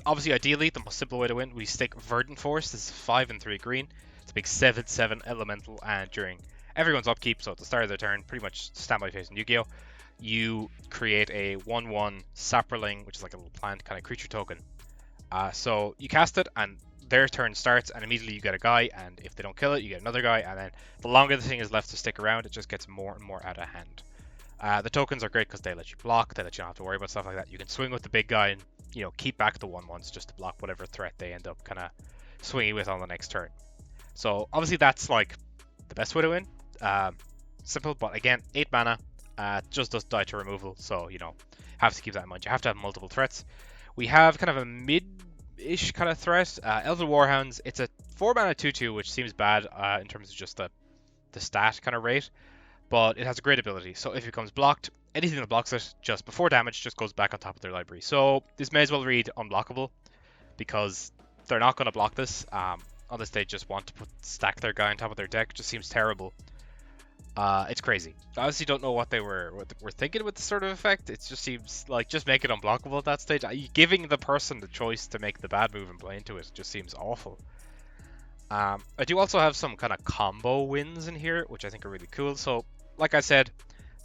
obviously, ideally, the most simple way to win, we stick Verdant Force. This is 5 and 3 green. It's a big 7/7 elemental, and during everyone's upkeep, so at the start of their turn, pretty much standby phase in Yu-Gi-Oh!, you create a 1/1 Saproling, which is like a little plant kind of creature token. So you cast it, and their turn starts, and immediately you get a guy, and if they don't kill it, you get another guy, and then the longer the thing is left to stick around, it just gets more and more out of hand. The tokens are great because they let you block, they let you not have to worry about stuff like that. You can swing with the big guy and, keep back the 1/1s just to block whatever threat they end up kind of swinging with on the next turn. So obviously that's like the best way to win. Simple, but again, 8 mana, just does die to removal, so have to keep that in mind. You have to have multiple threats. We have kind of a mid-ish kind of threat. Elven Warhounds, it's a 4 mana 2/2, which seems bad in terms of just the stat kind of rate, but it has a great ability. So if it becomes blocked, anything that blocks it just before damage just goes back on top of their library. So this may as well read unblockable because they're not going to block this. Unless they just want to stack their guy on top of their deck. Just seems terrible. It's crazy. I honestly don't know what they were thinking with this sort of effect. It just seems like just make it unblockable at that stage. Giving the person the choice to make the bad move and play into it just seems awful. I do also have some kind of combo wins in here, which I think are really cool. So, like I said,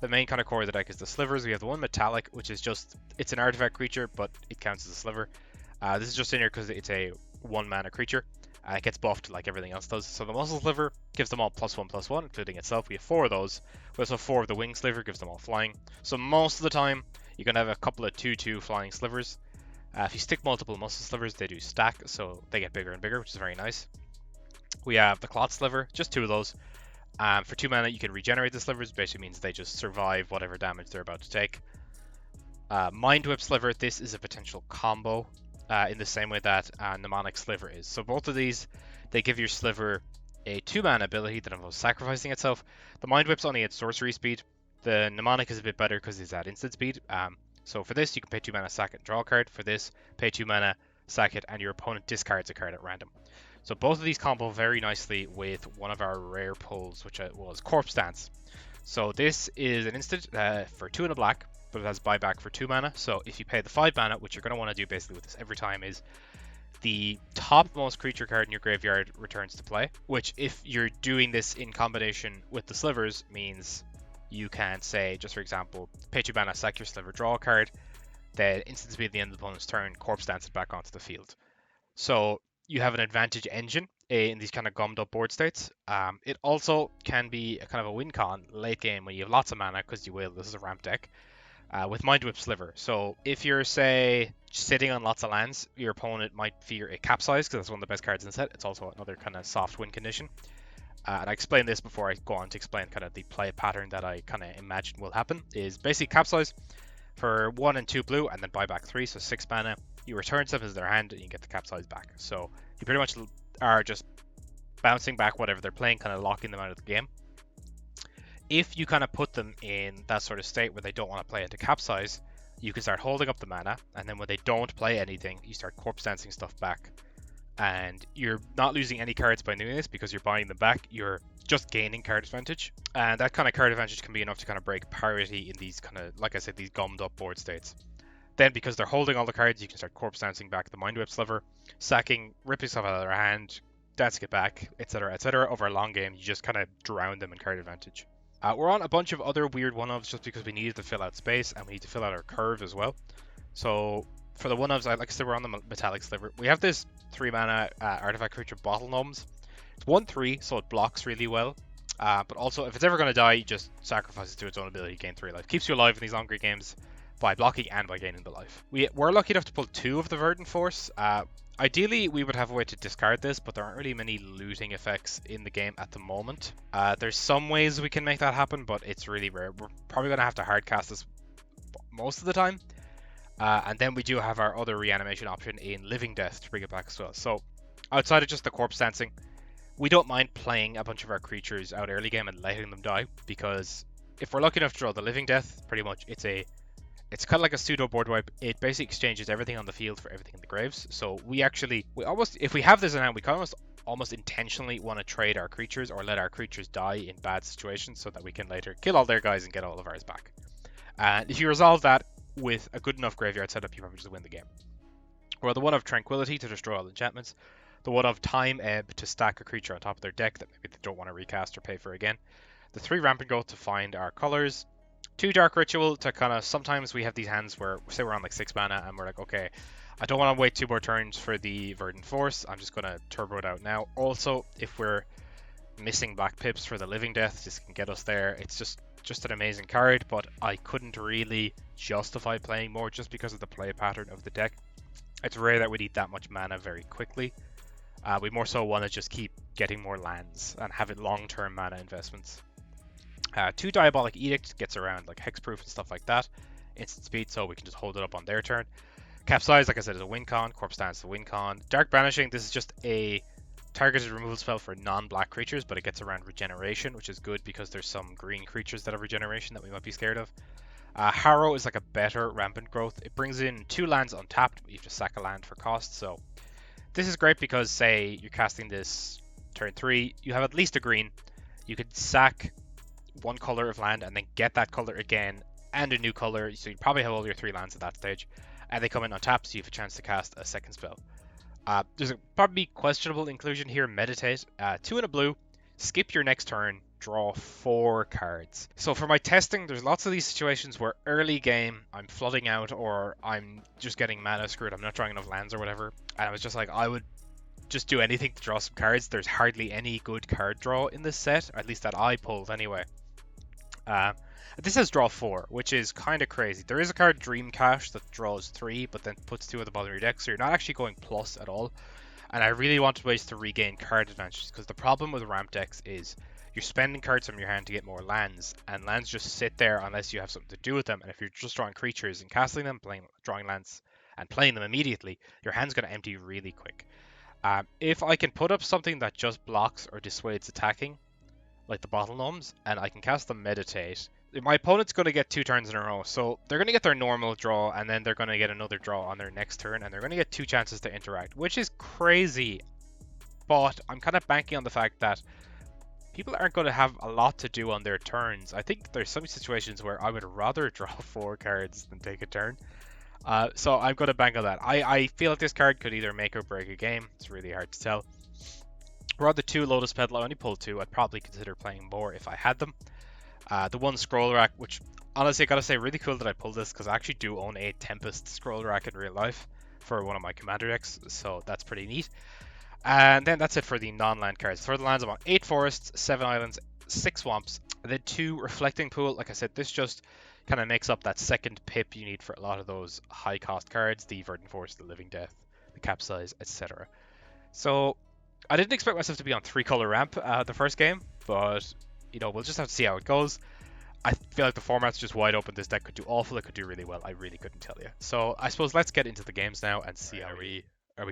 The main kind of core of the deck is the slivers. We have the one metallic, which is just, it's an artifact creature, but it counts as a sliver. This is just in here because it's a 1-mana creature. It gets buffed like everything else does. So the muscle sliver gives them all +1/+1, including itself. We have 4 of those. We also have 4 of the wing sliver, gives them all flying. So most of the time, you're going to have a couple of 2/2 flying slivers. If you stick multiple muscle slivers, they do stack, so they get bigger and bigger, which is very nice. We have the clot sliver, just 2 of those. For 2 mana, you can regenerate the slivers. Basically means they just survive whatever damage they're about to take. Mind Whip Sliver, this is a potential combo in the same way that Mnemonic Sliver is. So both of these, they give your sliver a 2-mana ability that involves sacrificing itself. The Mind Whip's only at sorcery speed. The Mnemonic is a bit better because it's at instant speed. So for this, you can pay 2 mana, sack it, and draw a card. For this, pay 2 mana, sack it, and your opponent discards a card at random. So both of these combo very nicely with one of our rare pulls, which was Corpse Dance. So this is an instant for 2 and a black, but it has buyback for 2 mana. So if you pay the 5 mana, what you're going to want to do basically with this every time is the topmost creature card in your graveyard returns to play, which if you're doing this in combination with the slivers means you can say, just for example, pay 2 mana, sack your sliver, draw a card, then instant speed at the end of the opponent's turn, Corpse Dance it back onto the field. So you have an advantage engine in these kind of gummed up board states. It also can be a kind of a win con late game when you have lots of mana, because you will, this is a ramp deck, with Mind Whip Sliver. So if you're, say, sitting on lots of lands, your opponent might fear a Capsize, because that's one of the best cards in the set. It's also another kind of soft win condition. And I explained this before I go on to explain kind of the play pattern that I kind of imagine will happen, is basically Capsize for 1 and 2 blue, and then buy back 3, so 6 mana. You return stuff as their hand, and you get the Capsize back. So you pretty much are just bouncing back whatever they're playing, kind of locking them out of the game. If you kind of put them in that sort of state where they don't want to play into Capsize, you can start holding up the mana, and then when they don't play anything, you start Corpse Dancing stuff back. And you're not losing any cards by doing this because you're buying them back, you're just gaining card advantage. And that kind of card advantage can be enough to kind of break parity in these kind of, like I said, these gummed up board states. Then, because they're holding all the cards, you can start Corpse Dancing back the Mind Whip Sliver, sacking, ripping stuff out of their hand, dancing it back, etc., etc. Over a long game, you just kind of drown them in card advantage. We're on a bunch of other weird one-ofs just because we needed to fill out space, and we need to fill out our curve as well. So for the one-ofs, like I said, we're on the Metallic Sliver. We have this 3-mana artifact creature, Bottle Gnomes. It's 1/3, so it blocks really well. But also, if it's ever going to die, you just sacrifice it to its own ability to gain 3 life. Keeps you alive in these longer games by blocking and by gaining the life. We're lucky enough to pull 2 of the Verdant Force. Ideally, we would have a way to discard this, but there aren't really many looting effects in the game at the moment. There's some ways we can make that happen, but it's really rare. We're probably going to have to hardcast this most of the time. And then we do have our other reanimation option in Living Death to bring it back as well. So outside of just the Corpse Dancing, we don't mind playing a bunch of our creatures out early game and letting them die, because if we're lucky enough to draw the Living Death, pretty much it's kind of like a pseudo board wipe. It basically exchanges everything on the field for everything in the graves. So we almost, if we have this in hand, we can almost intentionally want to trade our creatures or let our creatures die in bad situations so that we can later kill all their guys and get all of ours back. And if you resolve that with a good enough graveyard setup, you probably just win the game. Well, the one of Tranquility to destroy all enchantments, the one of Time Ebb to stack a creature on top of their deck that maybe they don't want to recast or pay for again, the 3 Rampant Growth to find our colors, 2 Dark Ritual to kind of, sometimes we have these hands where, say we're on like 6 mana and we're like, okay, I don't want to wait 2 more turns for the Verdant Force, I'm just going to turbo it out now. Also, if we're missing black pips for the Living Death, this can get us there. It's just an amazing card, but I couldn't really justify playing more just because of the play pattern of the deck. It's rare that we need that much mana very quickly. We more so want to just keep getting more lands and have it long-term mana investments. 2 Diabolic Edict gets around like hexproof and stuff like that. Instant speed, so we can just hold it up on their turn. Capsize, like I said, is a win con. Corpse Dance is a win con. Dark Banishing, this is just a targeted removal spell for non-black creatures, but it gets around regeneration, which is good because there's some green creatures that have regeneration that we might be scared of. Harrow is like a better Rampant Growth. It brings in 2 lands untapped, but you have to sack a land for cost. So this is great because, say, you're casting this turn 3, you have at least a green. You could sack 1 color of land and then get that color again and a new color, so you probably have all your 3 lands at that stage. And they come in untapped, so you have a chance to cast a second spell. There's a probably questionable inclusion here, Meditate. 2 and a blue, skip your next turn, draw 4 cards. So for my testing, there's lots of these situations where early game I'm flooding out or I'm just getting mana screwed. I'm not drawing enough lands or whatever. And I was just like, I would just do anything to draw some cards. There's hardly any good card draw in this set, at least that I pulled anyway. This says draw 4, which is kind of crazy. There is a card, Dream Cache, that draws 3, but then puts 2 at the bottom of your deck, so you're not actually going plus at all. And I really wanted ways to regain card advantages, because the problem with ramp decks is you're spending cards from your hand to get more lands, and lands just sit there unless you have something to do with them. And if you're just drawing creatures and casting them, drawing lands, and playing them immediately, your hand's going to empty really quick. If I can put up something that just blocks or dissuades attacking, like the Bottle Gnomes, and I can cast the Meditate, my opponent's going to get 2 turns in a row. So they're going to get their normal draw, and then they're going to get another draw on their next turn, and they're going to get 2 chances to interact, which is crazy. But I'm kind of banking on the fact that people aren't going to have a lot to do on their turns. I think there's some situations where I would rather draw 4 cards than take a turn. So I'm going to bank on that. I feel like this card could either make or break a game. It's really hard to tell. We're on the 2 Lotus Petal. I only pulled 2. I'd probably consider playing more if I had them. The 1 Scroll Rack, which honestly I gotta say, really cool that I pulled this, because I actually do own a Tempest Scroll Rack in real life for one of my commander decks, so that's pretty neat. And then that's it for the non-land cards. For the lands, I'm on 8 forests, 7 islands, 6 swamps, and then 2 Reflecting Pool. Like I said, this just kind of makes up that second pip you need for a lot of those high cost cards, the Verdant Force, the Living Death, the Capsize, etc. So I didn't expect myself to be on 3-color ramp the first game, but we'll just have to see how it goes. I feel like the format's just wide open. This deck could do awful, it could do really well. I really couldn't tell you. So I suppose let's get into the games now and see how we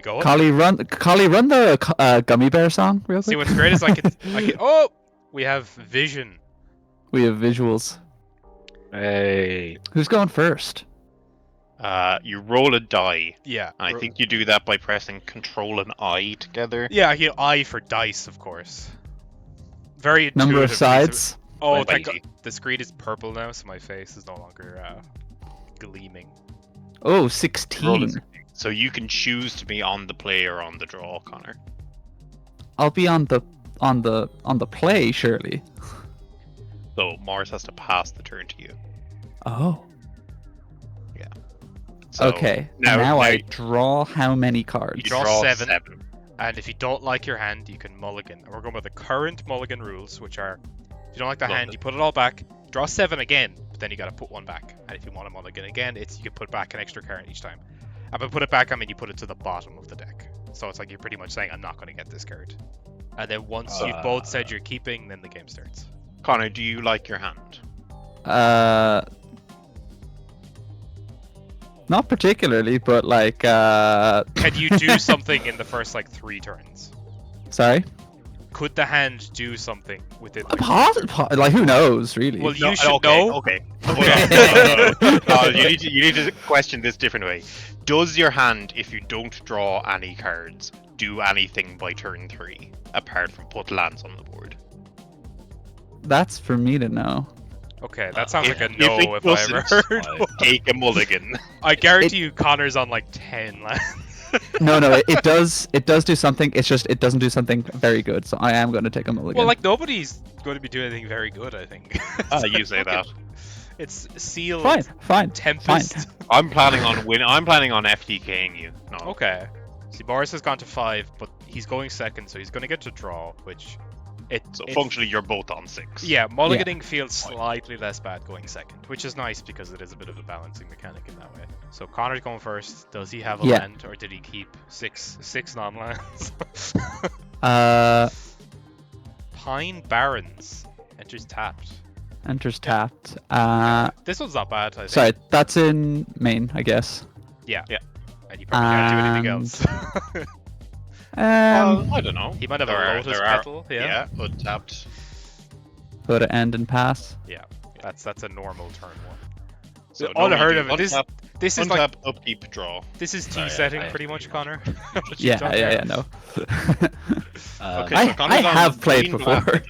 going. Collie, run the Gummy Bear song real quick. See, what's great is I can oh, we have vision. We have visuals. Hey. Who's going first? You roll a die. Yeah. I think you do that by pressing Control and I together. Yeah, I for dice, of course. Very Number of intuitive. sides. Oh, Thank thank you. God. The screen is purple now, so my face is no longer gleaming. Oh, Roll a 16. 16. So you can choose to be on the play or on the draw, Connor. I'll be on the play, surely. So Mars has to pass the turn to you. Oh. So Okay. Now I draw how many cards? You draw 7. And if you don't like your hand, you can mulligan. And we're going by the current mulligan rules, which are, if you don't like the hand, you put it all back, draw 7 again, but then you got to put 1 back. And if you want to mulligan again, you can put back an extra card each time. And by put it back, I mean you put it to the bottom of the deck. So it's like you're pretty much saying, I'm not going to get this card. And then once you've both said you're keeping, then the game starts. Connor, do you like your hand? Not particularly, but like Can you do something in the first 3 turns? Sorry? Could the hand do something within Like who knows, really? Well, you should know. Okay. No, you need to question this different way. Does your hand, if you don't draw any cards, do anything by turn 3 apart from put lands on the board? That's for me to know. Okay, that sounds like a If no it if I ever doesn't, heard one. Take a mulligan. I guarantee you Connor's on 10 lands. No, it does do something. It's just it doesn't do something very good. So I am going to take a mulligan. Well, nobody's going to be doing anything very good, I think. You say that. It's sealed. Fine. Tempest. Fine. I'm planning on FTKing you. No. Okay. See, Boris has gone to 5, but he's going second, so he's going to get to draw, which... functionally, you're both on 6. Yeah, mulliganing feels slightly less bad going second, which is nice because it is a bit of a balancing mechanic in that way. So Connor's going first. Does he have a land, or did he keep six non-lands? Pine Barrens enters tapped. This one's not bad, I think. Sorry, that's in main, I guess. Yeah. And you probably can't do anything else. I don't know. He might have a Lotus Petal. Yeah, untapped. Go to end and pass. Yeah, that's a normal turn 1. So unheard of it. This is untap, upkeep, draw. This is setting pretty much, Connor. Yeah, no. Okay, so I have played before.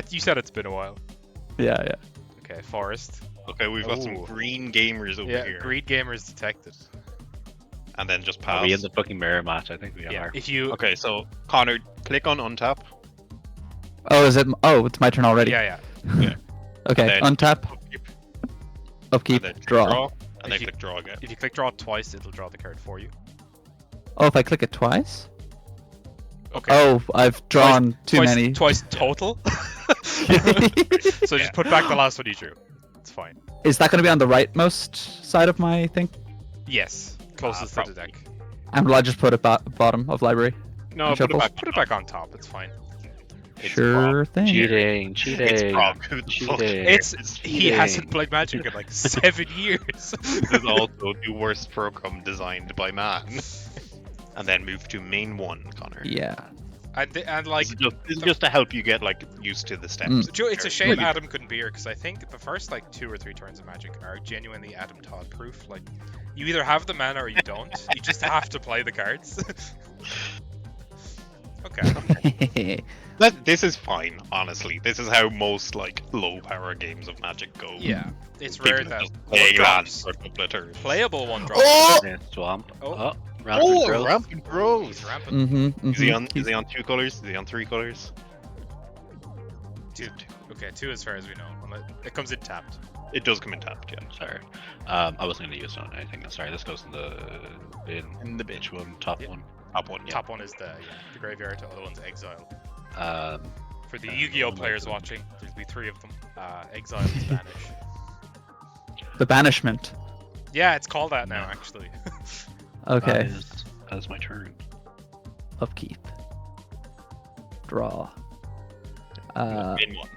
You said it's been a while. Yeah. Okay, Forest. Okay, we've got some green gamers over here. Yeah, green gamers detected. And then just pass. Are we in the fucking mirror match? I think we are. If you... Okay, so Connor, click on untap. Oh, is it? Oh, it's my turn already. Yeah. Okay, then untap, upkeep, and then draw. and then click draw again. If you click draw twice, it'll draw the card for you. Oh, if I click it twice? Okay. Oh, I've drawn too many. Twice total. So just put back the last one you drew. It's fine. Is that going to be on the rightmost side of my thing? Yes, closest to the deck. And will I just put it bottom of library? No, And put it shuffle? back. Put it back on top. It's fine. It's Sure thing. Cheating. It's Prog. Who the fuck Cheating. cares? He hasn't played Magic in like 7 years. This is also the worst program designed by man. And then move to main 1, Connor. Yeah. And like, This is just to help you get like used to the steps. Joe, it's a shame Adam couldn't be here because I think the first like 2 or 3 turns of Magic are genuinely Adam Todd proof. Like, you either have the mana or you don't. You just have to play the cards. Okay. This is fine, honestly. This is how most like low power games of Magic go. Yeah, it's People rare that just play one lands drops, for a couple of turns. playable one drops. Oh! Yeah, swamp. Oh. Oh, rampant growth. Rampant Growth. He's rampant. Mm-hmm. Is he on 2 colors? Is he on 3 colors? 2. Okay, 2 as far as we know. It comes in tapped. It does come in tapped, yeah. Sorry. I wasn't going to use it on anything. Sorry, this goes in the bin. In the bin. Which one? Top Yeah. one. Top one, yeah. Top one is the graveyard, the other one's exile. For the Uh, Yu-Gi-Oh players watching, there'll be 3 of them. Exile and banish. The banishment. Yeah, it's called that now, actually. Okay. That is my turn. Upkeep. Draw. Main 1.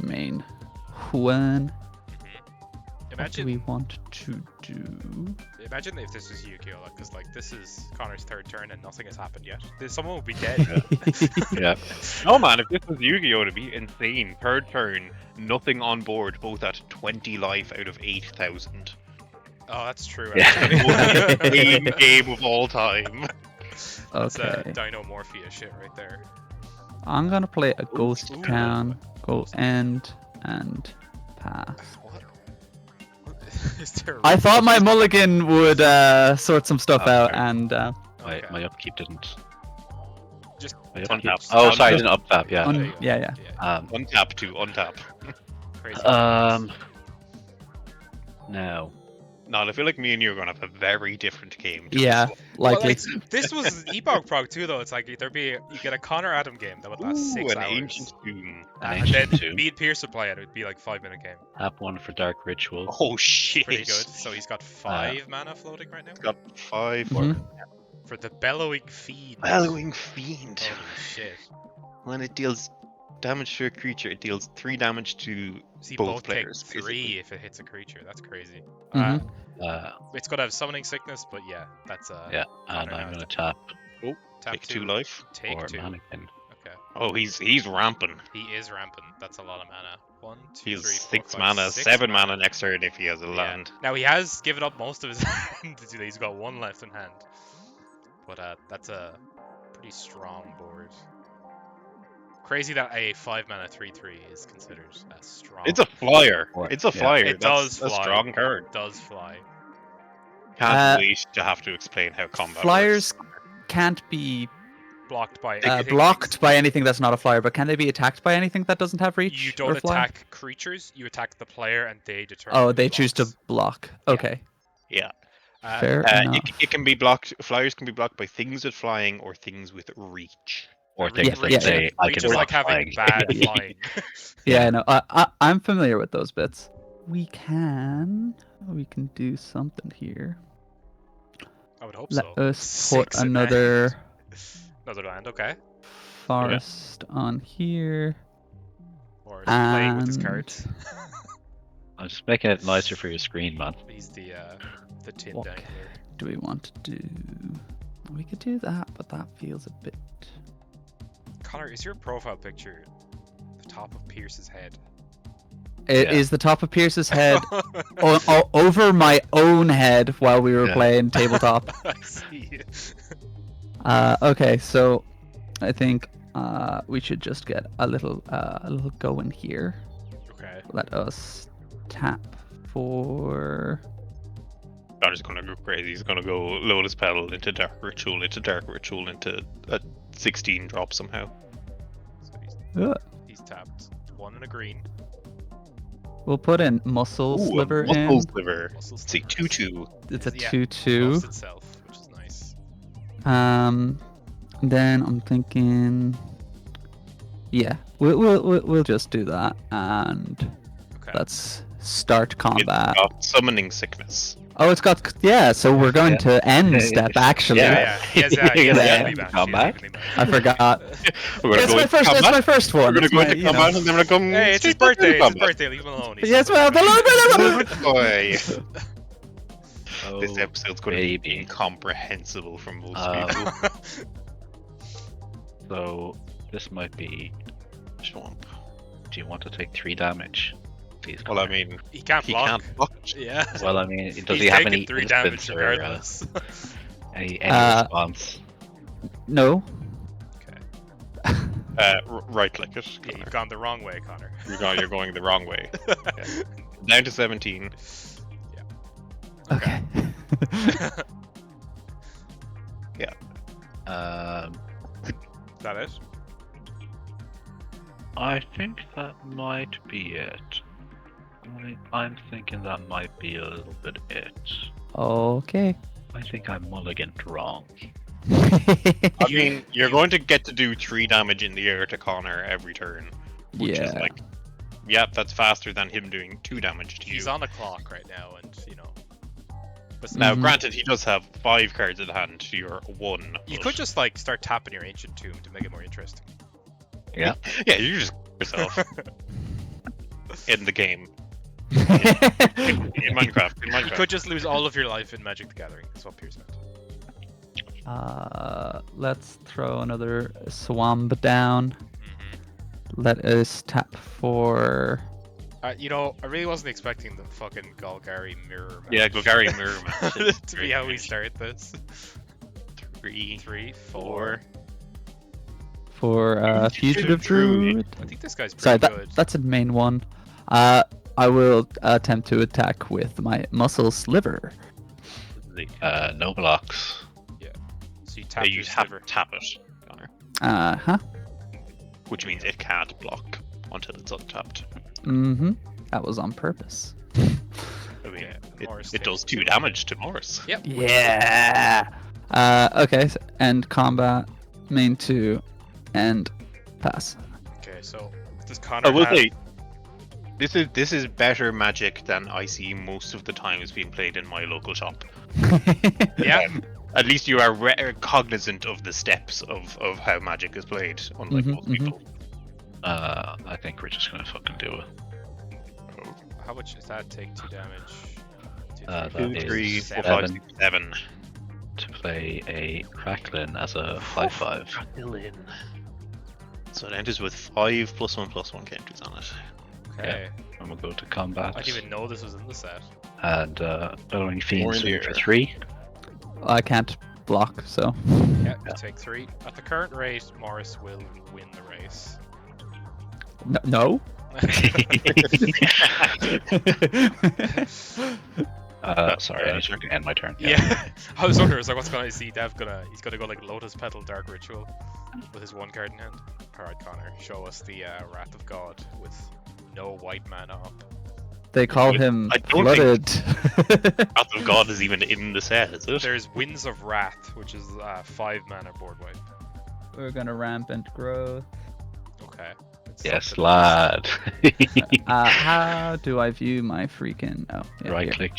Main. One. What do Imagine, we want to do? imagine if this was Yu-Gi-Oh, because like this is Connor's 3rd turn and nothing has happened yet. Someone will be dead. Yeah. No man, if this was Yu-Gi-Oh, it'd be insane. 3rd turn, nothing on board, both at 20 life out of 8,000. Oh, that's true. Yeah. Actually. Main game of all time. That's Okay. Dino Morphia shit right there. I'm gonna play a ghost Ooh. town, go end, and pass. What? Is there I thought my mulligan would sort some stuff Oh, out, sorry. and Okay. My upkeep didn't. Just My untap. upkeep. Oh, Untap. sorry, I didn't up that. Yeah. There you go. yeah. Untap to untap. Crazy. No. No, I feel like me and you are gonna have a very different game. Yeah, Well, likely. like, this was Epoch Prog too, though. It's like you get a Connor Adam game that would last 6 an hours. ancient tomb. An And then ancient tomb. me and Pierce would play it. It would be like 5-minute game. Tap one for dark ritual. Oh shit! Pretty good. So he's got 5 mana floating right now. Got 5 Mhm. For the Bellowing Fiend. Bellowing Fiend. Holy shit. When it deals damage to a creature, it deals 3 damage to See, both both players, take 3 basically. if it hits a creature. That's crazy. Mhm. It's got to have summoning sickness, but yeah, that's Yeah, and Connor I'm knows gonna that. tap Tap Take 2 life. Take for 2. mannequin. Okay. Oh, he's ramping. He is rampant. That's a lot of mana. 1, 2, He has 3, 4, 6 5, mana, 6 7 mana next turn if he has a Yeah. land. Now he has given up most of his hand to do that. He's got 1 left in hand. But that's a pretty strong board. Crazy that a 5 mana 3/3 is considered as strong. It's a flyer. Or- It's a yeah. flyer. It That's does a fly. strong card. It does fly. Can't wait to have to explain how combat Flyers works. can't be Blocked by blocked by anything that's not a flyer, but can they be attacked by anything that doesn't have reach? You don't or fly? attack creatures. You attack the player, and they determine. Oh, who they choose to blocks. block. Okay, Yeah. fair enough. It can be blocked. Flyers can be blocked by things with flying or things with reach. Or Reach- things that yeah, say I Reach can is block like having flying. bad flying. Yeah, no, I'm familiar with those bits. We can do something here. I would hope Let so. us put 6 in another hand. Another land, okay. forest on here. Or is he playing with his And- cards. I'm just making it nicer for your screen, man. He's the tin What dangler. do we want to do? We could do that, but that feels a bit. Connor, is your profile picture the top of Pierce's head? It Yeah. is the top of Pierce's head over my own head while we were Yeah. playing tabletop. I see. Okay, so I think we should just get a little going here. Okay. Let us tap for. Connor's gonna go crazy. He's gonna go Lotus Petal into Dark Ritual into a 16 drop somehow. So he's He's tapped. One and a green. We'll put in muscle Ooh, sliver a muscle in. sliver. Muscle It's a slivers. 2/2. It's a Yeah, 2/2. Lost itself, which is nice. Then I'm thinking, yeah, we'll just do that, and Okay. let's start combat. It's got summoning sickness. Oh, it's got so we're going to end step actually. Yeah. Yes, You're he has gonna evenly end matched, combat? he has evenly I forgot. We're gonna It's go my into first. It's combat. my first one. We're gonna It's go my, into you know. combat and then we're gonna come. Hey, it's his straight back birthday. into It's his combat. birthday. Leave him alone. He's Yes, just well, Boy. Oh, This episode's going to be baby. incomprehensible for most Um, people. So this might be. Swamp. Do you want to take 3 damage? Please. Well, I Connor? mean, he can't he block. can't block it. Yeah. Well, I mean, does He's he have taking any 3 damage instants or, regardless. any Uh, response? No. Okay. Right click it. Yeah, Connor. you've gone the wrong way, Connor. You're going the wrong way. Down to 17. Okay. Is that it? I think that might be it. I'm thinking that might be a little bit it. Okay. I think I mulliganed wrong. I mean, you're going to get to do 3 damage in the air to Connor every turn. Which is Yeah. like, yep, that's faster than him doing 2 damage to He's you. on a clock right now, and But Now, Mhm. granted, he does have 5 cards in hand to your 1. you but- could just like start tapping your ancient tomb to make it more interesting. Yeah. Yeah, you just yourself in the game. In Minecraft. In You Minecraft. could just lose all of your life in Magic the Gathering. That's what Pierce meant. Let's throw another swamp down. Mm-hmm. Let us tap for. I really wasn't expecting the fucking Golgari mirror match. Yeah, Golgari mirror match is to be very how we nice. start this. 3, 3, 4. 4. For Fugitive Druid. I think this guy's pretty Sorry, good. that's a main one. I will attempt to attack with my muscle sliver. No blocks. So you tap You your tap, sliver. tap it, Connor. Huh. Which means it can't block until it's untapped. Mm-hmm. That was on purpose. I mean, Yeah, Morris it does takes 2 damage to Morris. Yep. Yeah. Okay. So end combat. Main 2. And pass. Okay, so does Connor I will have... say, this is better Magic than I see most of the times being played in my local shop. Yeah. At least you are cognizant of the steps of how Magic is played, unlike Mhm, most people. I think we're just gonna fucking do it. How much does that take? 2 damage. 2, That 2, is 3, 4, 5, 7 6, 7. to play a Cracklin as a 5/5. So it enters with 5 +1/+1 counters on it. Okay. And we'll go to combat. I didn't even know this was in the set. And Bellowing Fiend More in the for air. 3. I can't block, so. Yeah, you take 3. At the current rate, Morris will win the race. No. Sorry, I need to end my turn. Yeah, I was wondering, what's gonna see Dev he's gonna go like Lotus Petal Dark Ritual with his 1 card in hand. Alright, Connor, show us the Wrath of God with no white mana up. They call him I don't Flooded. Wrath of God is even in the set, is it? There's Winds of Wrath, which is 5 mana board wipe. We're gonna rampant growth. Okay. It's Yes, something lad. How do I view my freaking? Oh, yeah, Right here. click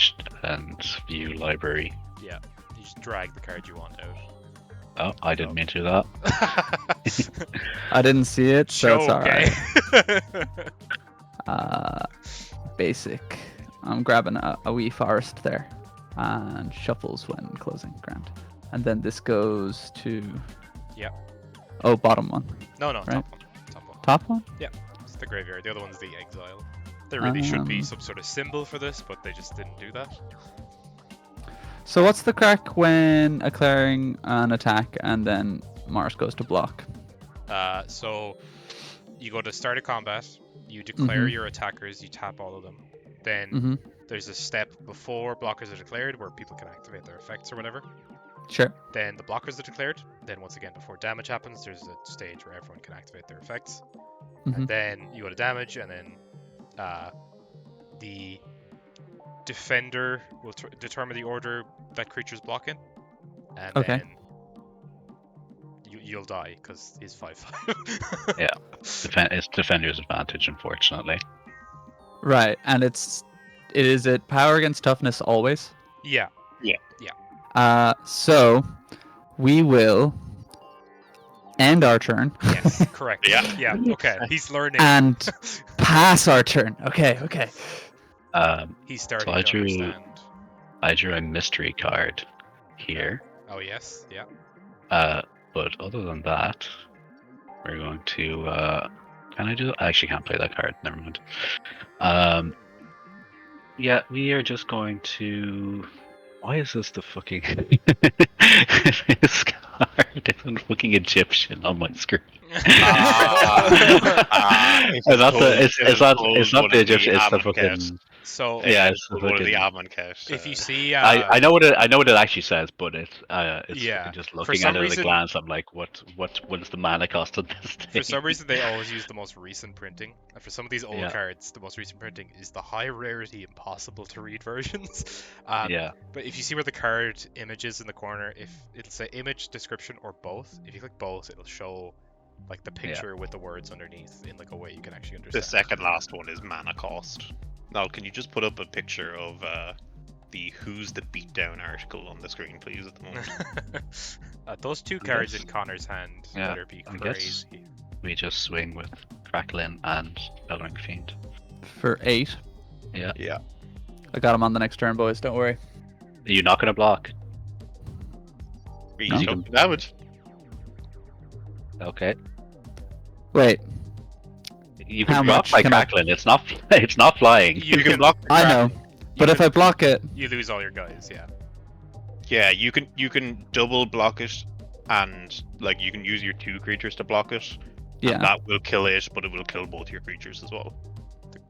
and view library. else. Yeah, you just drag the card you want out. Oh, I didn't mean to do that. I didn't see it, so it's okay. alright. Basic. I'm grabbing a wee forest there, and shuffles when closing ground, and then this goes to. Yeah. Oh, bottom one. No, Right. top one. Top one. Top one. It's the graveyard. The other one's the exile. There really should be Um, some sort of symbol for this, but they just didn't do that. So what's the crack when declaring an attack and then Mars goes to block? So you go to start a combat, you declare Mhm. your attackers, you tap all of them. Then Mm-hmm. there's a step before blockers are declared where people can activate their effects or whatever. Sure. Then the blockers are declared. Then once again, before damage happens, there's a stage where everyone can activate their effects. Mhm. and then you go to damage, and then the defender will determine the order that creature's blocking, and Okay. then you'll die because he's 5/5. Yeah. It's defender's advantage, unfortunately. Right, and is it power against toughness always? Yeah. So we will end our turn Yes. Correct. Yeah. Yeah. Okay. He's learning. and pass our turn. Okay. He's So starting I to drew- understand. I drew a mystery card here. Oh yes. Yeah. But other than that, we're going to. Can I do? I actually can't play that card. Never mind. Yeah, we are just going to. Why is this the fucking? This card is a fucking Egyptian on my screen. It's not the Egyptian. It's the fucking. So Yeah, it's the one of the fucking. Amonkhet. if you see, I know what it actually says, but it's Yeah, fucking just for looking some at it at reason- a glance. I'm like, what is the mana cost on this thing? for some reason they always use the most recent printing, and for some of these old Yeah. cards, the most recent printing is the high rarity, impossible to read versions. Yeah, But if you see where the card image is in the corner, if it'll say image, description, or both, if you click both, it'll show like the picture with the words underneath in like a way you can actually The understand. second last one is mana cost. Now, can you just put up a picture of the Who's the Beatdown article on the screen, please, at the moment? Those two I cards guess- in Connor's hand Yeah, better be I guess- crazy. we just swing with Crackling and Bellring Fiend. For 8. Yeah. I got him on the next turn, boys. Don't worry. Are you not gonna block? Easy No. damage. Okay. Wait. You How can block much by can I- Crackling. It's not. It's not flying. You can can- block. I know, but if I block it, You lose all your guys, yeah. Yeah, you can double block it, and like you can use your 2 creatures to block it. yeah. And that will kill it, but it will kill both your creatures as well.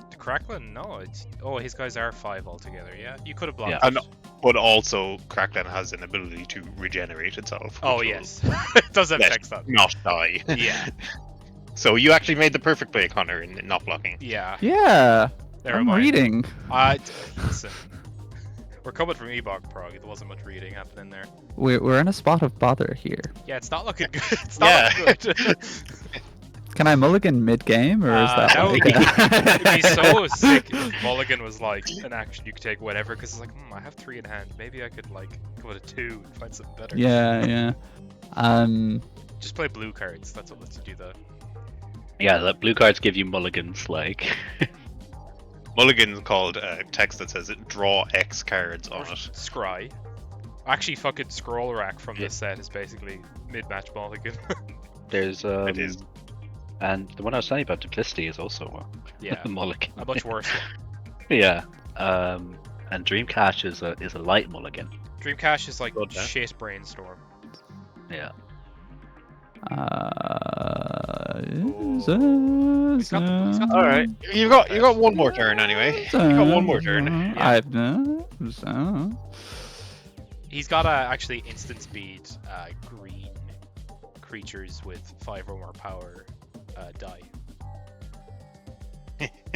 The Cracklin, no, it's his guys are 5 altogether, yeah. You could have blocked Yeah. it. But also, Crackdown has an ability to regenerate itself. Oh which will yes. It does have Yes. text on. Not die. Yeah. So you actually made the perfect play, Connor, in not blocking. Yeah. Yeah. Never I'm mind. reading. Listen. We're coming from Ebog Prog. There wasn't much reading happening there. We're in a spot of bother here. Yeah, it's not looking good. It's not looking good. Can I mulligan mid-game, or is that that would like It'd be so sick if Mulligan was like an action you could take whatever, because it's like, I have 3 in hand. Maybe I could like go with a 2 and find something better. Yeah. Just play blue cards. That's what lets you do that. Yeah, the blue cards give you mulligans. Like, Mulligan's called text that says draw X cards Or on it. Scry. Actually, fucking Scroll Rack from Yeah. this set is basically mid-match Mulligan. there's It is. and the one I was telling you about, Duplicity, is also Yeah, a mulligan. a much worse one. Yeah. And Dream Cache is a light mulligan. Dream Cache is like Good, yeah. shit brainstorm. Yeah. He's got the- All right, you got one more turn anyway. You got one more turn. He's got actually instant speed green creatures with 5 or more power die.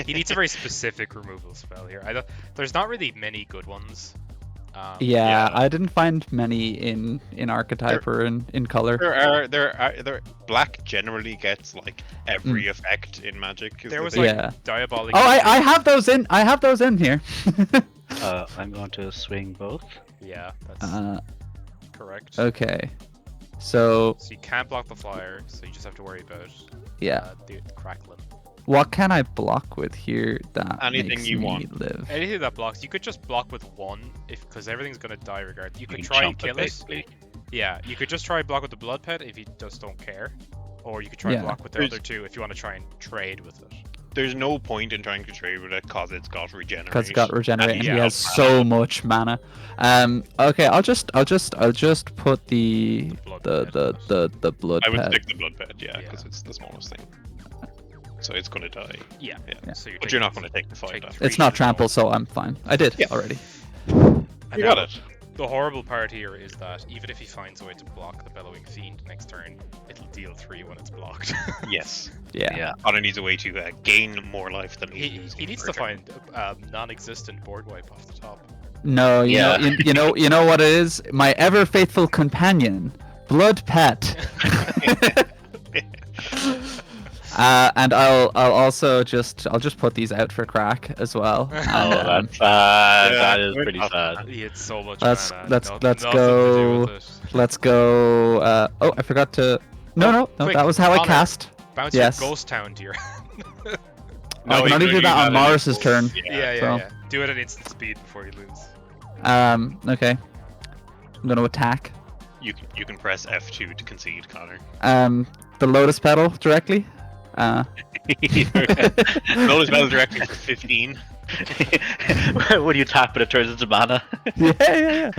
He needs a very specific removal spell here. There's not really many good ones. Yeah, Yeah. I didn't find many in archetype or in color. There black generally gets like every effect in Magic. is There the was thing. like Yeah. Diabolic. Oh, I have those in. I have those in here. I'm going to swing both. Yeah, that's correct. Okay. So So you can't block the flyer, so you just have to worry about yeah, the crackling. what can I block with here that Anything makes you me want. live? Anything that blocks, you could just block with 1 because everything's gonna die regardless. You could can try and chump kill it. basically. Yeah, you could just try and block with the blood pet if you just don't care, or you could try and Yeah. block with the There's- other 2 if you want to try and trade with it. There's no point in trying to trade with it because it's got regenerate. Because it's got regenerate and Yeah, he has so much mana. Okay, I'll just put the blood blood I would pet. stick the blood pet, yeah, Yeah. because it's the smallest thing. So it's gonna die. Yeah. Yeah. So But you're not gonna take the fight. take after. three. It's not trample, so I'm fine. I did Yeah. already. And You got now it. The horrible part here is that even if he finds a way to block the Bellowing Fiend next turn, it'll deal 3 when it's blocked. Yes. Yeah. Connor needs a way to gain more life than he's he losing. needs per to turn. find non-existent board wipe off the top. No, you Yeah. know, you know what it is. My ever faithful companion, Blood Pet. And I'll also just put these out for crack as well. Oh, And, that's sad. Yeah, That is good pretty enough. sad. He had so much Let's- mana. let's- nothing let's to do with it. let's go. Oh, I forgot to. No, quick, that was how I Connor. cast. Bounce Yes. your Ghost Town to your I can you only do that on Morris's turn. Yeah. So- Do it at instant speed before you lose. Okay. I'm gonna attack. You can press F2 to concede, Connor. The Lotus Petal directly. Notice Bell directly for 15. When you tap it, it turns into mana. yeah.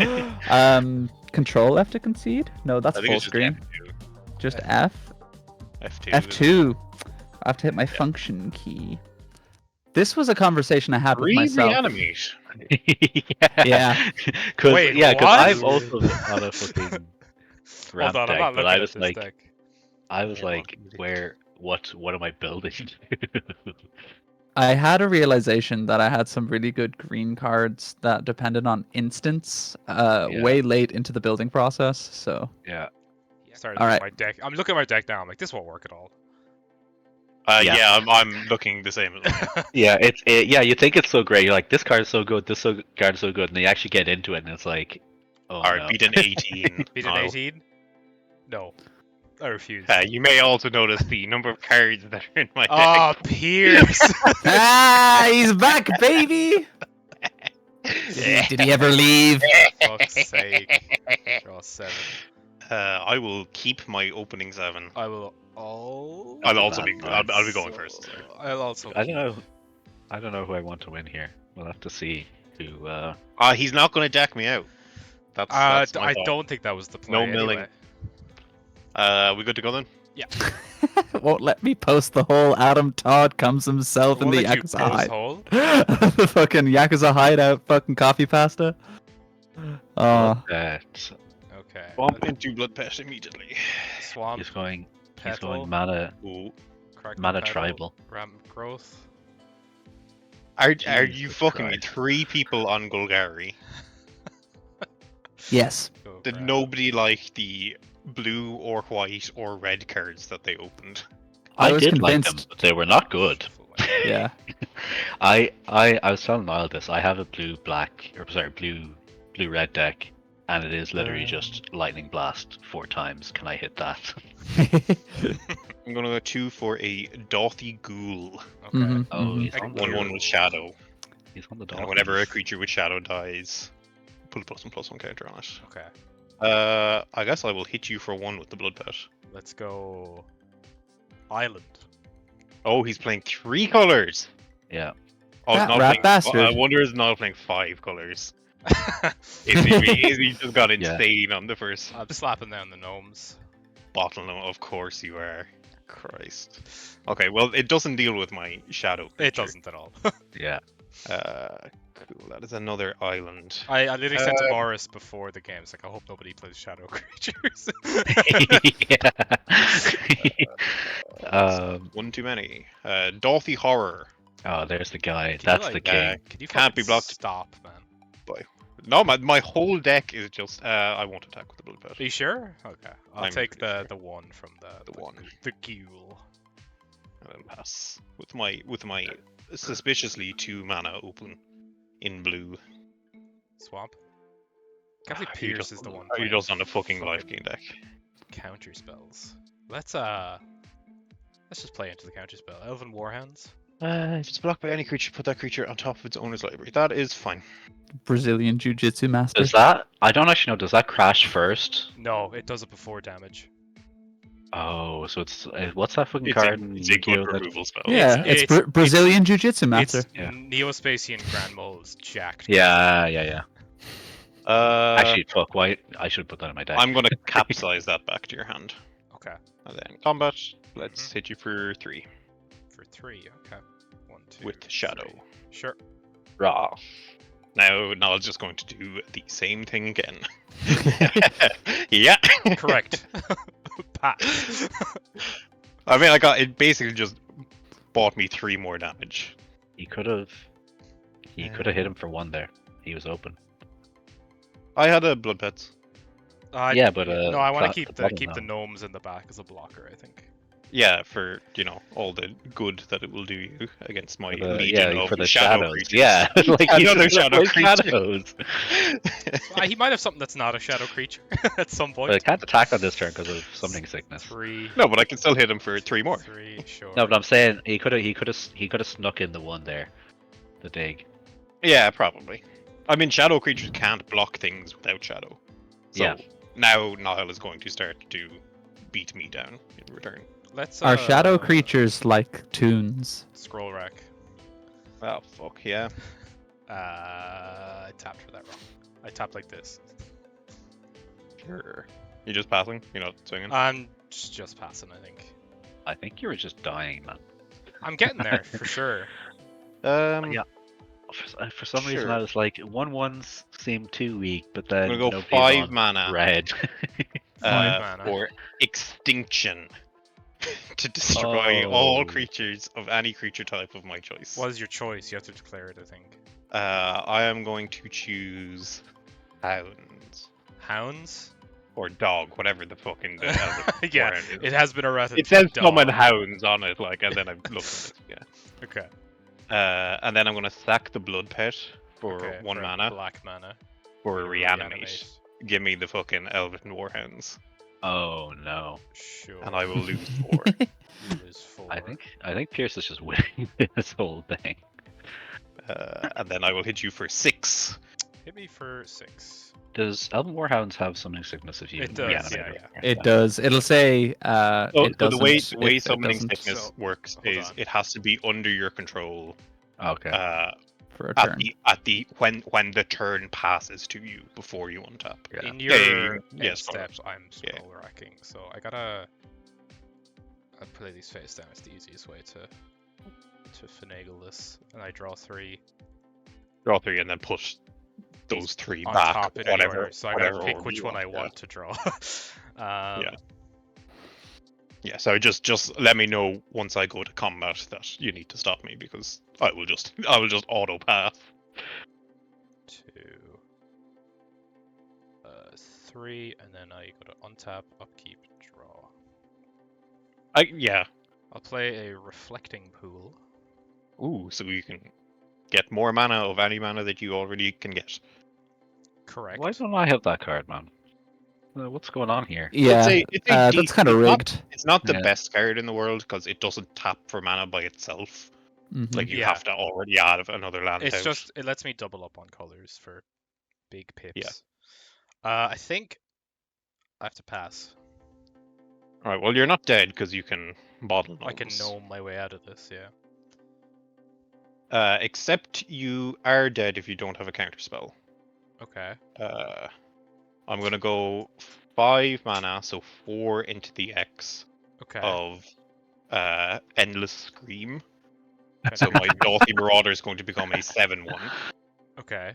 Control F to concede? No, that's I think full it's just screen. F2. Just F. F2. F2. I have to hit my function key. This was a conversation I had with myself. Reanimate. Yeah. Because Wait, what? I've also been on a fucking Hold ramp on, I'm deck, not but looking I at was this like, deck. what am I building? I had a realization that I had some really good green cards that depended on instants way late into the building process. So Yeah. Started All looking right. at my deck. I'm looking at my deck now. I'm like, this won't work at all. Yeah. Yeah, I'm looking the same as well. Yeah, you think it's so great. You're like, this card is so good, card is so good, and then you actually get into it, and it's like, oh Alright, no. beat an 18. Beat an Kyle. 18? No. I refuse. You may also notice the number of cards that are in my deck. Ah, Pierce! he's back, baby. Did he ever leave? Fuck's sake. Draw 7. I will keep my opening 7. I will. Oh. I'll also be. I'll be going first. I'll also. I don't know who I want to win here. We'll have to see who. He's not going to jack me out. That's my I thought. don't think that was the play. No milling. Anyway. We good to go then? Won't let me post the whole Adam Todd comes himself in We'll the let you Yakuza post hide. hole. The fucking Yakuza hideout fucking coffee pasta. Oh, That Okay. Bump into Blood Pest immediately. Swamp. he's going Petal. mana Ooh. Crack mana Petal, tribal. Ramp growth. Are Jesus you fucking Christ. 3 people on Golgari? yes. Go Did grab. nobody like the blue or white or red cards that they opened? I I was did like them, convinced. but they were not good. Yeah. I was telling Niall this. I have a blue red deck, and it is literally just lightning blast 4 times. Can I hit that? I'm gonna go 2 for a Dothy Ghoul. Okay. Mhm, Oh, mhm. he's on the 1/1 with Shadow. He's on the And dog. whenever a creature with Shadow dies, put a +1/+1 counter on it. Okay. I guess I will hit you for 1 with the Blood Pet. Let's go. Island. Oh, he's playing 3 colors. Yeah. Oh, he's That not rat playing. bastard. I wonder he's not playing 5 colors. Is he just got Yeah. insane on the first I'm slapping down the gnomes. bottle? No, of course you are. Christ. Okay, well, it doesn't deal with my shadow. It creature. doesn't at all. Yeah. Cool. That is another island. I literally said to Morris before the game, it's like, I hope nobody plays shadow creatures. One too many. Dolphy Horror. Oh, there's the guy. Can you, That's like, the king. Can you Can't be fucking blocked. Stop, man. No, my whole deck is just. I won't attack with the Blood Pet. Are you sure? Okay. I'll I'm take pretty the one from the The one. The ghoul. And then pass with my suspiciously 2 mana open in blue. Swamp. Can't believe Are you Pierce just is the one. Are you playing just on a fucking life gain deck? counter spells. Let's just play into the counter spell. Elven Warhounds. If it's blocked by any creature, put that creature on top of its owner's library. That is fine. Brazilian Jiu-Jitsu master. Does that? I don't actually know. Does that crash first? No, it does it before damage. Oh, so it's what's that fucking It's card? it's a good removal spell. Yeah, it's, it's- Brazilian Jiu-Jitsu master. It's Yeah. Neospatian Grand Mole's jacked. Yeah. Uh, Actually, fuck. Why? I should put that in my deck. I'm gonna capsize that back to your hand. Okay. And then combat. Let's hit you for 3 For 3. Okay. 1, 2. with Shadow. 3. Sure. Raw. Now Niall's just going to do the same thing again. Yeah. Correct. Pass. I mean, it basically just bought me 3 more damage. He could have hit him for 1 there. He was open. I had a blood pets. Yeah, but no, I want to keep bottom the now. gnomes in the back as a blocker. I think. Yeah, for all the good that it will do you against my legion Yeah, of for the shadow shadows. creatures. Yeah, like he's Another gonna shadow play creature. shadows. He might have something that's not a shadow creature at some But it point. can't attack on this turn because of summoning sickness. 3. No, but I can still hit him for 3 more. 3, sure. No, but I'm saying he could have snuck in the 1 there, the dig. Yeah, probably. I mean, shadow creatures can't block things without shadow. So Yeah. now Niall is going to start to beat me down in return. Let's. Are shadow creatures like tunes? Scroll rack. Oh, fuck, yeah. I tapped for that wrong. I tapped like this. Sure. You're just passing? You're not swinging? I'm just passing, I think. I think you were just dying, man. I'm getting there for sure. Yeah. For some reason, Sure. I was like, 1/1s seem too weak, but I'm then gonna go nobody's 5 on mana red. 5 mana. for extinction. To destroy all creatures of any creature type of my choice. What is your choice? You have to declare it, I think. I am going to choose hounds. Hounds? Or dog, whatever the fucking Yeah, warrant is. it has been errated. It says dog. summon hounds on it, and then I've looked at it, yeah. Okay. And then I'm gonna sack the blood pet for Okay, 1 for mana Black mana. for reanimate. Give me the fucking Elven Warhounds, Oh no! Sure. and I will lose 4. You lose 4. I think Pierce is just winning this whole thing. And then I will hit you for 6. Hit me for 6. Does Elven Warhounds have summoning sickness if you It does, reanimate yeah, it? It does. It'll say So, it so doesn't. the way if it summoning doesn't sickness So, works hold is on. it has to be under your control Okay. for a turn. when the turn passes to you before you untap. Yeah. In your yes, steps, I'm Yeah. scroll racking, so I gotta. I play these face down. It's the easiest way to finagle this, and I draw 3 Draw 3 and then push those 3 on back. top in any whatever, order. So I gotta whatever pick order which you one I yeah. want to draw. Yeah. Yeah, so just let me know once I go to combat that you need to stop me because I will just auto pass. 2, 3, and then I go to untap, upkeep, draw. Yeah. I'll play a reflecting pool. Ooh, so you can get more mana of any mana that you already can get. Correct. Why don't I have that card, man? What's going on here? Yeah, it's a that's decent- kind of it's not- rigged. It's not the Yeah. best card in the world because it doesn't tap for mana by itself. Mhm. Like you Yeah. have to already add another land It's out. just it lets me double up on colors for big pips. Yeah. I think I have to pass. Alright, well you're not dead because you can bottle I can gnomes. gnome my way out of this, yeah. Except you are dead if you don't have a counter spell. Okay. I'm gonna go 5 mana, so 4 into the X Okay. of Endless Scream. So my Daughty Marauder is going to become a 7/1. Okay.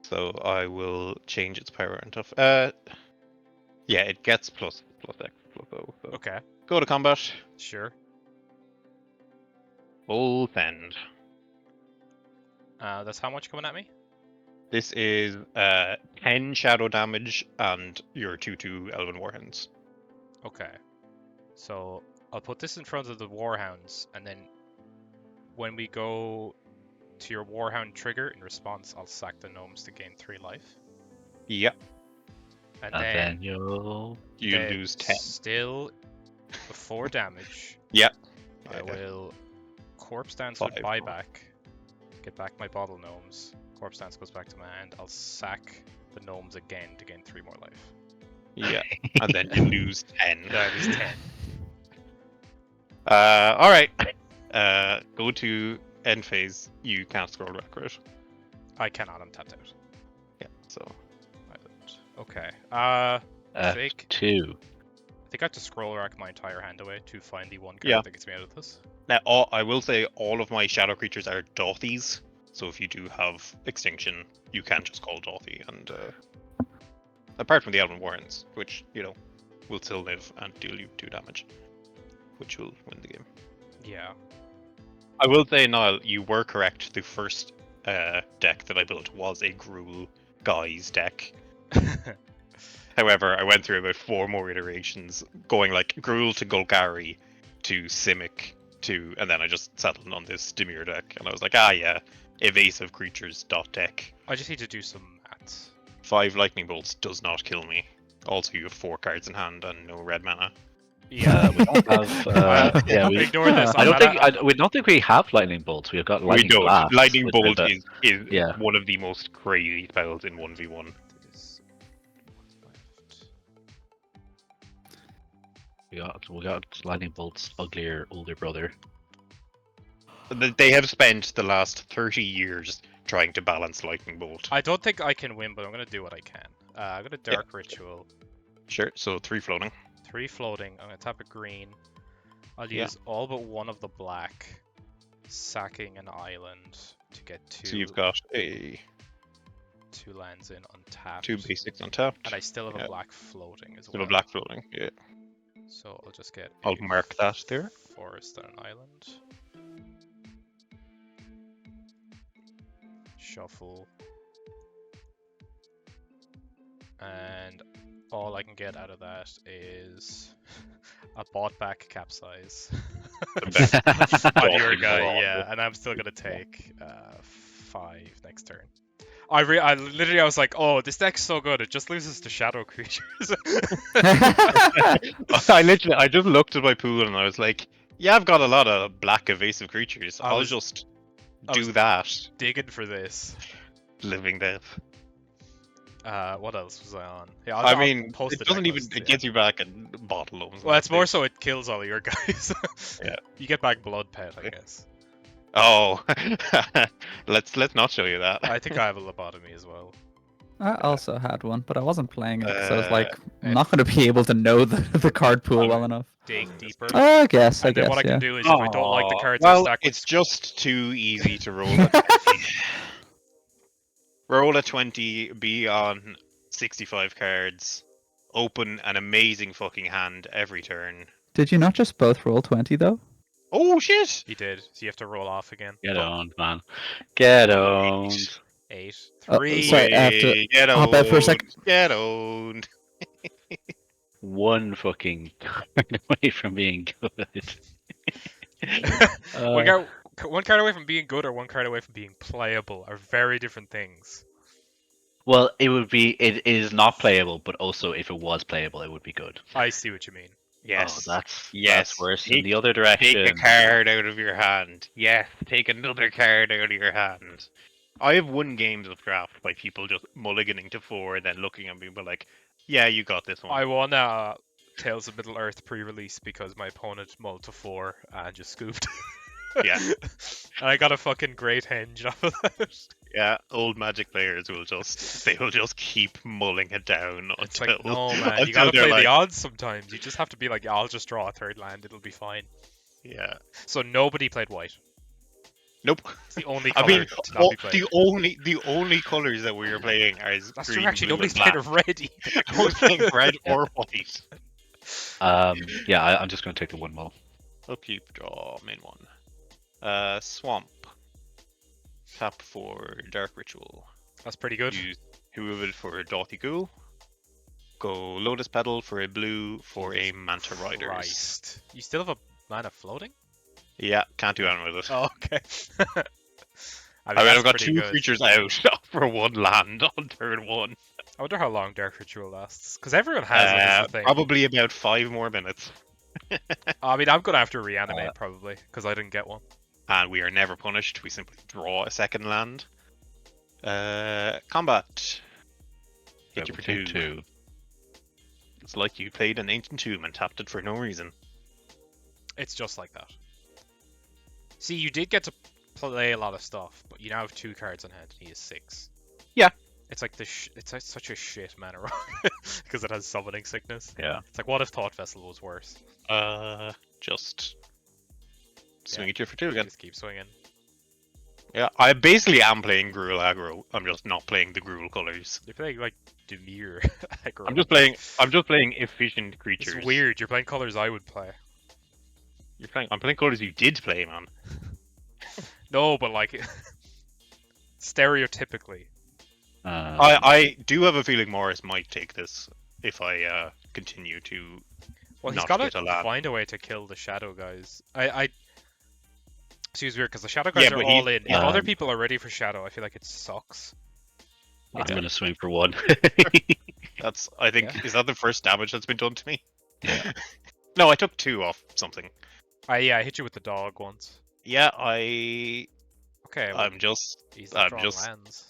So I will change its power and stuff. Yeah, it gets plus X plus O. So Okay. go to combat. Sure. Full send. That's how much coming at me? This is 10 shadow damage and your 2/2 Elven Warhounds. Okay. So I'll put this in front of the Warhounds, and then when we go to your Warhound trigger, in response, I'll sack the gnomes to gain 3 life. Yep. And And then then you'll You then lose 10. Still, before damage, Yep. I Yeah. will Corpse Dance with 5. buyback, get back my bottle gnomes. Corpse Dance goes back to my hand. I'll sack the gnomes again to gain 3 more life. Yeah. And then you lose 10. That is 10. Alright. Go to end phase. You can't scroll back, right? I cannot. I'm tapped out. Yeah, so. Okay. I think F2. I have to scroll rack my entire hand away to find the one card Yeah. that gets me out of this. Now, I will say all of my shadow creatures are Daughtys, So if you do have Extinction, you can just call Dothy, and apart from the Elven Warrens, which, will still live and deal you 2 damage, which will win the game. Yeah. I will say, Niall, you were correct. The first deck that I built was a Gruul Guys deck. However, I went through about 4 more iterations, going like Gruul to Golgari to Simic to, and then I just settled on this Dimir deck, and I was like, yeah, evasive creatures dot deck. I just need to do some maths. 5 lightning bolts does not kill me. Also, you have 4 cards in hand and no red mana. Yeah. We don't have. Yeah, we. Ignore this. I don't I'm think. at- We don't think we have lightning bolts. We've got lightning we don't. blast. Lightning which is bolt a- is yeah. one of the most crazy spells in 1v1. We got lightning bolt's uglier older brother. They have spent the last 30 years trying to balance lightning bolt. I don't think I can win, but I'm gonna do what I can. I'm gonna Dark Ritual. Sure. So 3 floating. 3 floating. I'm gonna tap a green. I'll Yeah. use all but one of the black, sacking an island to get 2. So you've got a 2 lands in untapped. 2 basics untapped. And I still have Yeah. a black floating as Still well. a black floating. Yeah. So I'll just get I'll a mark that there. forest and an island. Shuffle. And all I can get out of that is a bought back capsize. On your guy, yeah, and I'm still gonna take 5 next turn. I literally was like, oh, this deck's so good, it just loses to shadow creatures. I just looked at my pool and I was like, yeah, I've got a lot of black evasive creatures. I I'll was- just I do was- that. Digging for this. Living death. What else was I on? Yeah, I I'll mean, post it the doesn't deck even. list, It yeah. gets you back a bottle of. Well, it's more so it kills all of your guys. Yeah. You get back blood pet, I Okay. guess. Oh, let's not show you that. I think I have a lobotomy as well. I also had one, but I wasn't playing it, so I was like, I'm it- not going to be able to know the card pool well enough. Dig deeper. I guess, and then what I yeah. can do is if I don't like the Aw, cards I well, stack with it's just too easy to roll a 20. Roll a 20, be on 65 cards, open an amazing fucking hand every turn. Did you not just both roll 20 though? Oh shit! He did, so you have to roll off again. Get owned, man. Get owned. 8, Oh, 3. sorry, I have to Get hop out for a sec. owned, Get owned. One fucking card away from being good. One card away from being good or one card away from being playable are very different things. Well, it would be. It is not playable, but also if it was playable, it would be good. I see what you mean. Yes. Oh, that's Yes. worse in Take- the other direction. Take a card out of your hand. Yes, take another card out of your hand. I have won games of draft by people just mulliganing to 4 and then looking at me and be like, yeah, you got this one. I won Tales of Middle Earth pre-release because my opponent mulled to 4 and just scooped. Yeah. And I got a fucking great henge off of that. Yeah, old Magic players will just keep mulling it down It's until, like, no man, you until gotta they're play like, the odds sometimes. You just have to be like, yeah, I'll just draw a 3rd land, it'll be fine. yeah. So nobody played white. Nope. It's the only I color mean, to not be played. the only colors that we are playing are That's green, true, actually, blue, nobody's and played black. red either. No one's playing red or white. Yeah, I'm just going to take the 1 mil. Upkeep, draw, main one. Swamp. Tap for Dark Ritual. That's pretty good. Use Whoever for Dothy Ghoul. Go Lotus Petal for a blue for a Manta Riders. Christ. You still have a mana floating? Yeah, can't do anything with it. Oh, okay. I mean, that's I've got pretty 2 good. creatures out for 1 land on turn 1. I wonder how long Dark Ritual lasts. Because everyone has it, is the thing. Probably about 5 more minutes. I mean, I'm going to have to reanimate, probably, because I didn't get one. And we are never punished. We simply draw a 2nd land. Combat. Hit you for 2. It's like you played an Ancient Tomb and tapped it for no reason. It's just like that. See, you did get to play a lot of stuff, but you now have 2 cards on hand, and he has 6. Yeah. It's like it's like such a shit mana rock because it has summoning sickness. Yeah. It's like, what if Thought Vessel was worse? Just swing at you for 2 again. Just keep swinging. Yeah, I basically am playing Gruul aggro. I'm just not playing the Gruul colors. You're playing like Demir aggro. I'm just playing efficient creatures. It's weird. You're playing colors I would play. I'm playing colors you did play, man. No, but like stereotypically. I do have a feeling Morris might take this if I continue to. Well, he's not got get to a land. find a way to kill the shadow guys. Seems weird because the shadow guys are but all in. If um, other people are ready for shadow, I feel like it sucks. I'm gonna swing for 1. I think is that the first damage that's been done to me? Yeah. No, I took 2 off something. I hit you with the dog once. Yeah, Okay, well, I'm just he's not I'm drawing just- lands.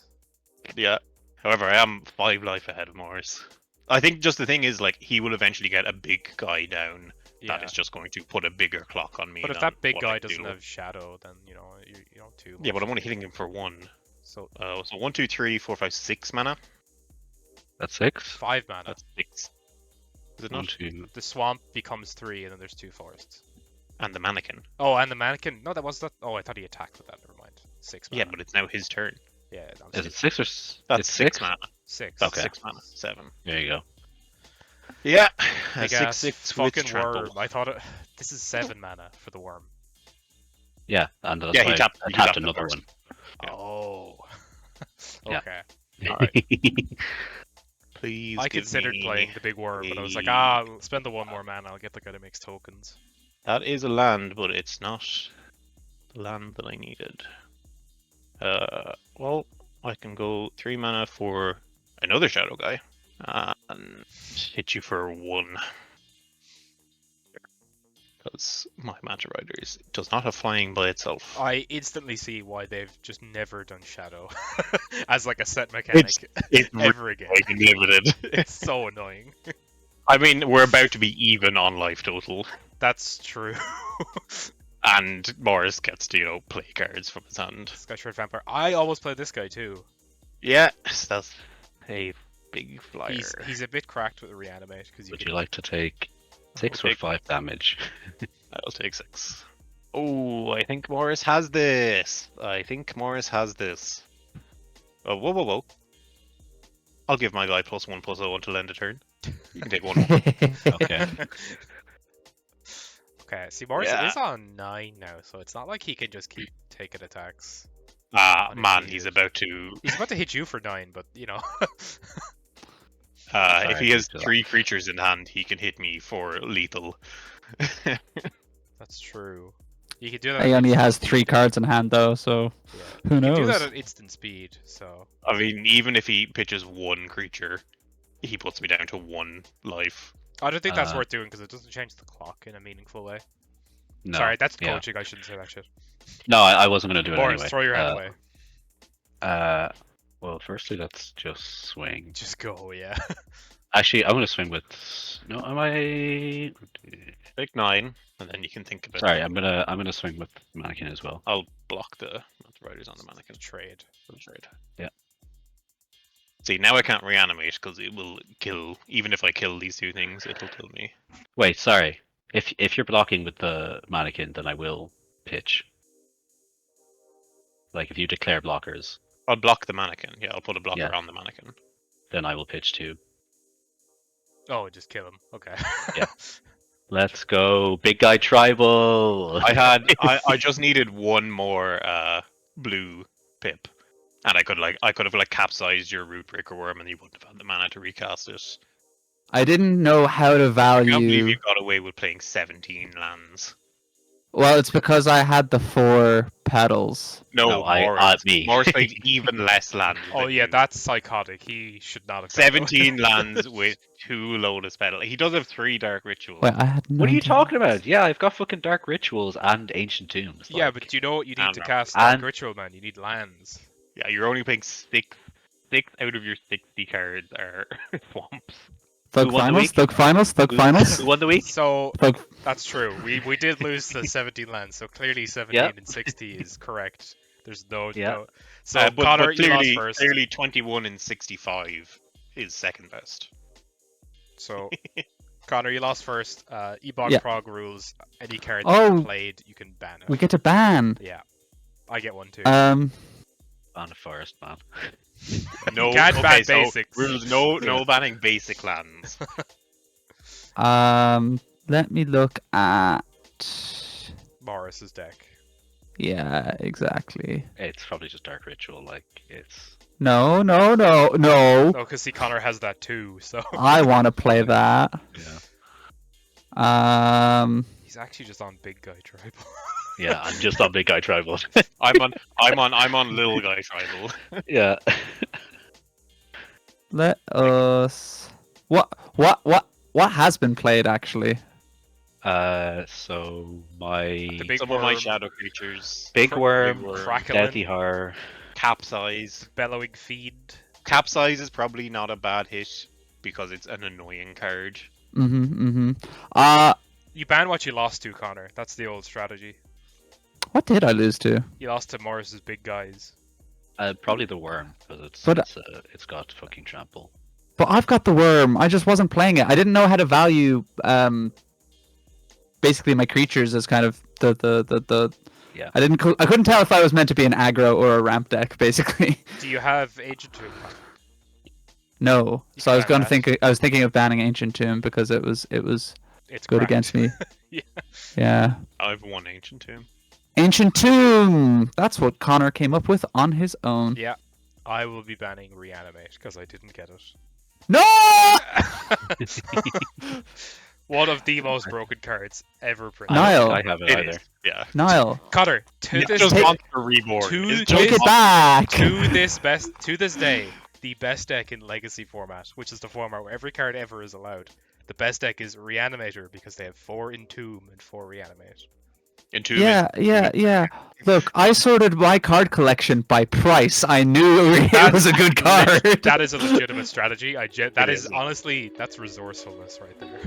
yeah. However, I am 5 life ahead of Morris. I think just the thing is like he will eventually get a big guy down Yeah. that is just going to put a bigger clock on me. But if than that big what I guy can doesn't do. have shadow, then you know too. Yeah, but I'm only hitting him for 1. So So 1, 2, 3, 4, 5, 6 mana. That's 6. 5 mana. That's 6. Is it 1, not? 2. The swamp becomes 3, and then there's 2 forests. And the mannequin. Oh, and the mannequin. No, that was that. Oh, I thought he attacked with that. Never mind. 6 mana. Yeah, but it's now his turn. Yeah, I'm Is saying it 6 or That's it's 6 mana. 6. Okay. 6 mana. 7. There you go. Yeah. Big 6, ass 6 with fucking trample. worm. I thought this is 7 mana for the worm. Yeah, and that's Yeah, he why tapped- I he tapped tapped it another first. one. Yeah. Oh. Yeah. Okay. Please. I give considered me- playing the big worm, but I was like, a- I'll spend the 1 more mana. I'll get the guy that makes tokens. That is a land, but it's not the land that I needed. Well, I can go 3 mana for another shadow guy and hit you for 1. Because my Manta Riders does not have flying by itself. I instantly see why they've just never done shadow as like a set mechanic It's ever again. fucking limited. It's so annoying. I mean, we're about to be even on life total, That's true. and Morris gets to, play cards from his hand. Sky Shard Vampire. I almost played this guy too. Yeah, that's a big flyer. He's a bit cracked with the reanimate because Would you like to take 6 or take- 5 damage? I'll take 6. Oh, I think Morris has this. Oh, whoa, whoa, whoa. I'll give my guy +1/+0 until end of turn. You can take 1. Okay. Okay, see, Morris Yeah. is on 9 now, so it's not like he can just keep taking attacks. Man, Unexceeded. he's about to. He's about to hit you for 9, but If he has to that. 3 creatures in hand, he can hit me for lethal. that's true. You can do that. He at only instant has 3 speed. cards in hand though, so Yeah. who You can knows? do that at instant speed, so I mean, even if he pitches 1 creature, he puts me down to 1 life. I don't think that's Uh, worth doing because it doesn't change the clock in a meaningful way. No. Sorry, that's yeah. coaching. I shouldn't say that shit. No, I wasn't going to do it Morris, anyway. throw your hand away. Well, firstly, let's just swing. Just go, yeah. Actually, I'm going to swing with. No, am I? Take 9, and then you can think about Sorry, I'm gonna swing with mannequin as well. I'll block the riders on the mannequin. Trade. For the trade. Yeah. See, now I can't reanimate because it will kill. Even if I kill these 2 things, it'll kill me. Wait, sorry. If you're blocking with the mannequin, then I will pitch. Like if you declare blockers, I'll block the mannequin. Yeah, I'll put a blocker Yeah. on the mannequin. then I will pitch too. Oh, just kill him. Okay. Yeah. Let's go, big guy tribal. I just needed 1 more blue pip, and I could have capsized your Rootbreaker Worm, and you wouldn't have had the mana to recast it. I didn't know how to I can't believe value. you got away with playing 17 lands. Well, it's because I had the 4 pedals. No, me. Morris played even less lands. Oh than yeah, you. that's psychotic. He should not have done that. 17 lands with 2 Lotus Petal. He does have 3 Dark Rituals. Wait, I had. What are you 19. talking about? Yeah, I've got fucking dark rituals and ancient tombs. Yeah, like- but you know what you need to no. cast Dark And- Ritual, man? You need lands. Yeah, you're only playing 6. 6 out of your 60 cards are swamps. Thug Who won the finals, week? Thug finals, Thug finals. Who won the week? So Thug. that's true. We did lose the 17 lands, so clearly 17 Yeah. and 60 is correct. There's no. Yeah. no. So Connor, you lost first. clearly 21 and 65 is second best. So Connor, you lost first. Ebog Yeah. Prog rules. Any card Oh. that you played, you can ban it. We get to ban. Yeah. I get one too. Um, On a forest, man. No, can't okay, ban so basics. rules, no banning basic lands. let me look at. Morris's deck. Yeah, exactly. It's probably just Dark Ritual, like, it's... No. No, because see, Connor has that too, so. I want to play that. Yeah. He's actually just on big guy tribal. Yeah, I'm just on Big Guy Tribal. I'm on little guy tribal. Yeah. Let us. What has been played actually? So my The big Some of my worm, shadow creatures. Big Cra- Worm, Crackling, Deadly Horror. Capsize. bellowing feed. Capsize is probably not a bad hit because it's an annoying card. You ban what you lost to, Connor. That's the old strategy. What did I lose to? You lost to Morris's big guys. Probably the Worm, because But- it's got fucking trample. But I've got the worm. I just wasn't playing it. I didn't know how to value basically my creatures as kind of the. Yeah. I couldn't tell if I was meant to be an aggro or a ramp deck, basically. Do you have Agent Tomb? No. You So I was can going to I was thinking of banning Ancient Tomb because it was It's good cracked. against me. Yeah. Yeah. I have one ancient tomb. Ancient Tomb. That's what Connor came up with on his own. Yeah. I will be banning Reanimate because I didn't get it. No! One of the most broken cards ever printed. Niall. I haven't It either. is, yeah. Niall, Connor, to It's this just take- Monster Reborn. to- It's take take just it back. to this day, the best deck in Legacy format, which is the format where every card ever is allowed. The best deck is Reanimator because they have 4 Entomb and 4 Reanimate. Entomb. Yeah. Look, I sorted my card collection by price. I knew it was a good card. That is a legitimate strategy. That It is is. honestly, that's resourcefulness right there.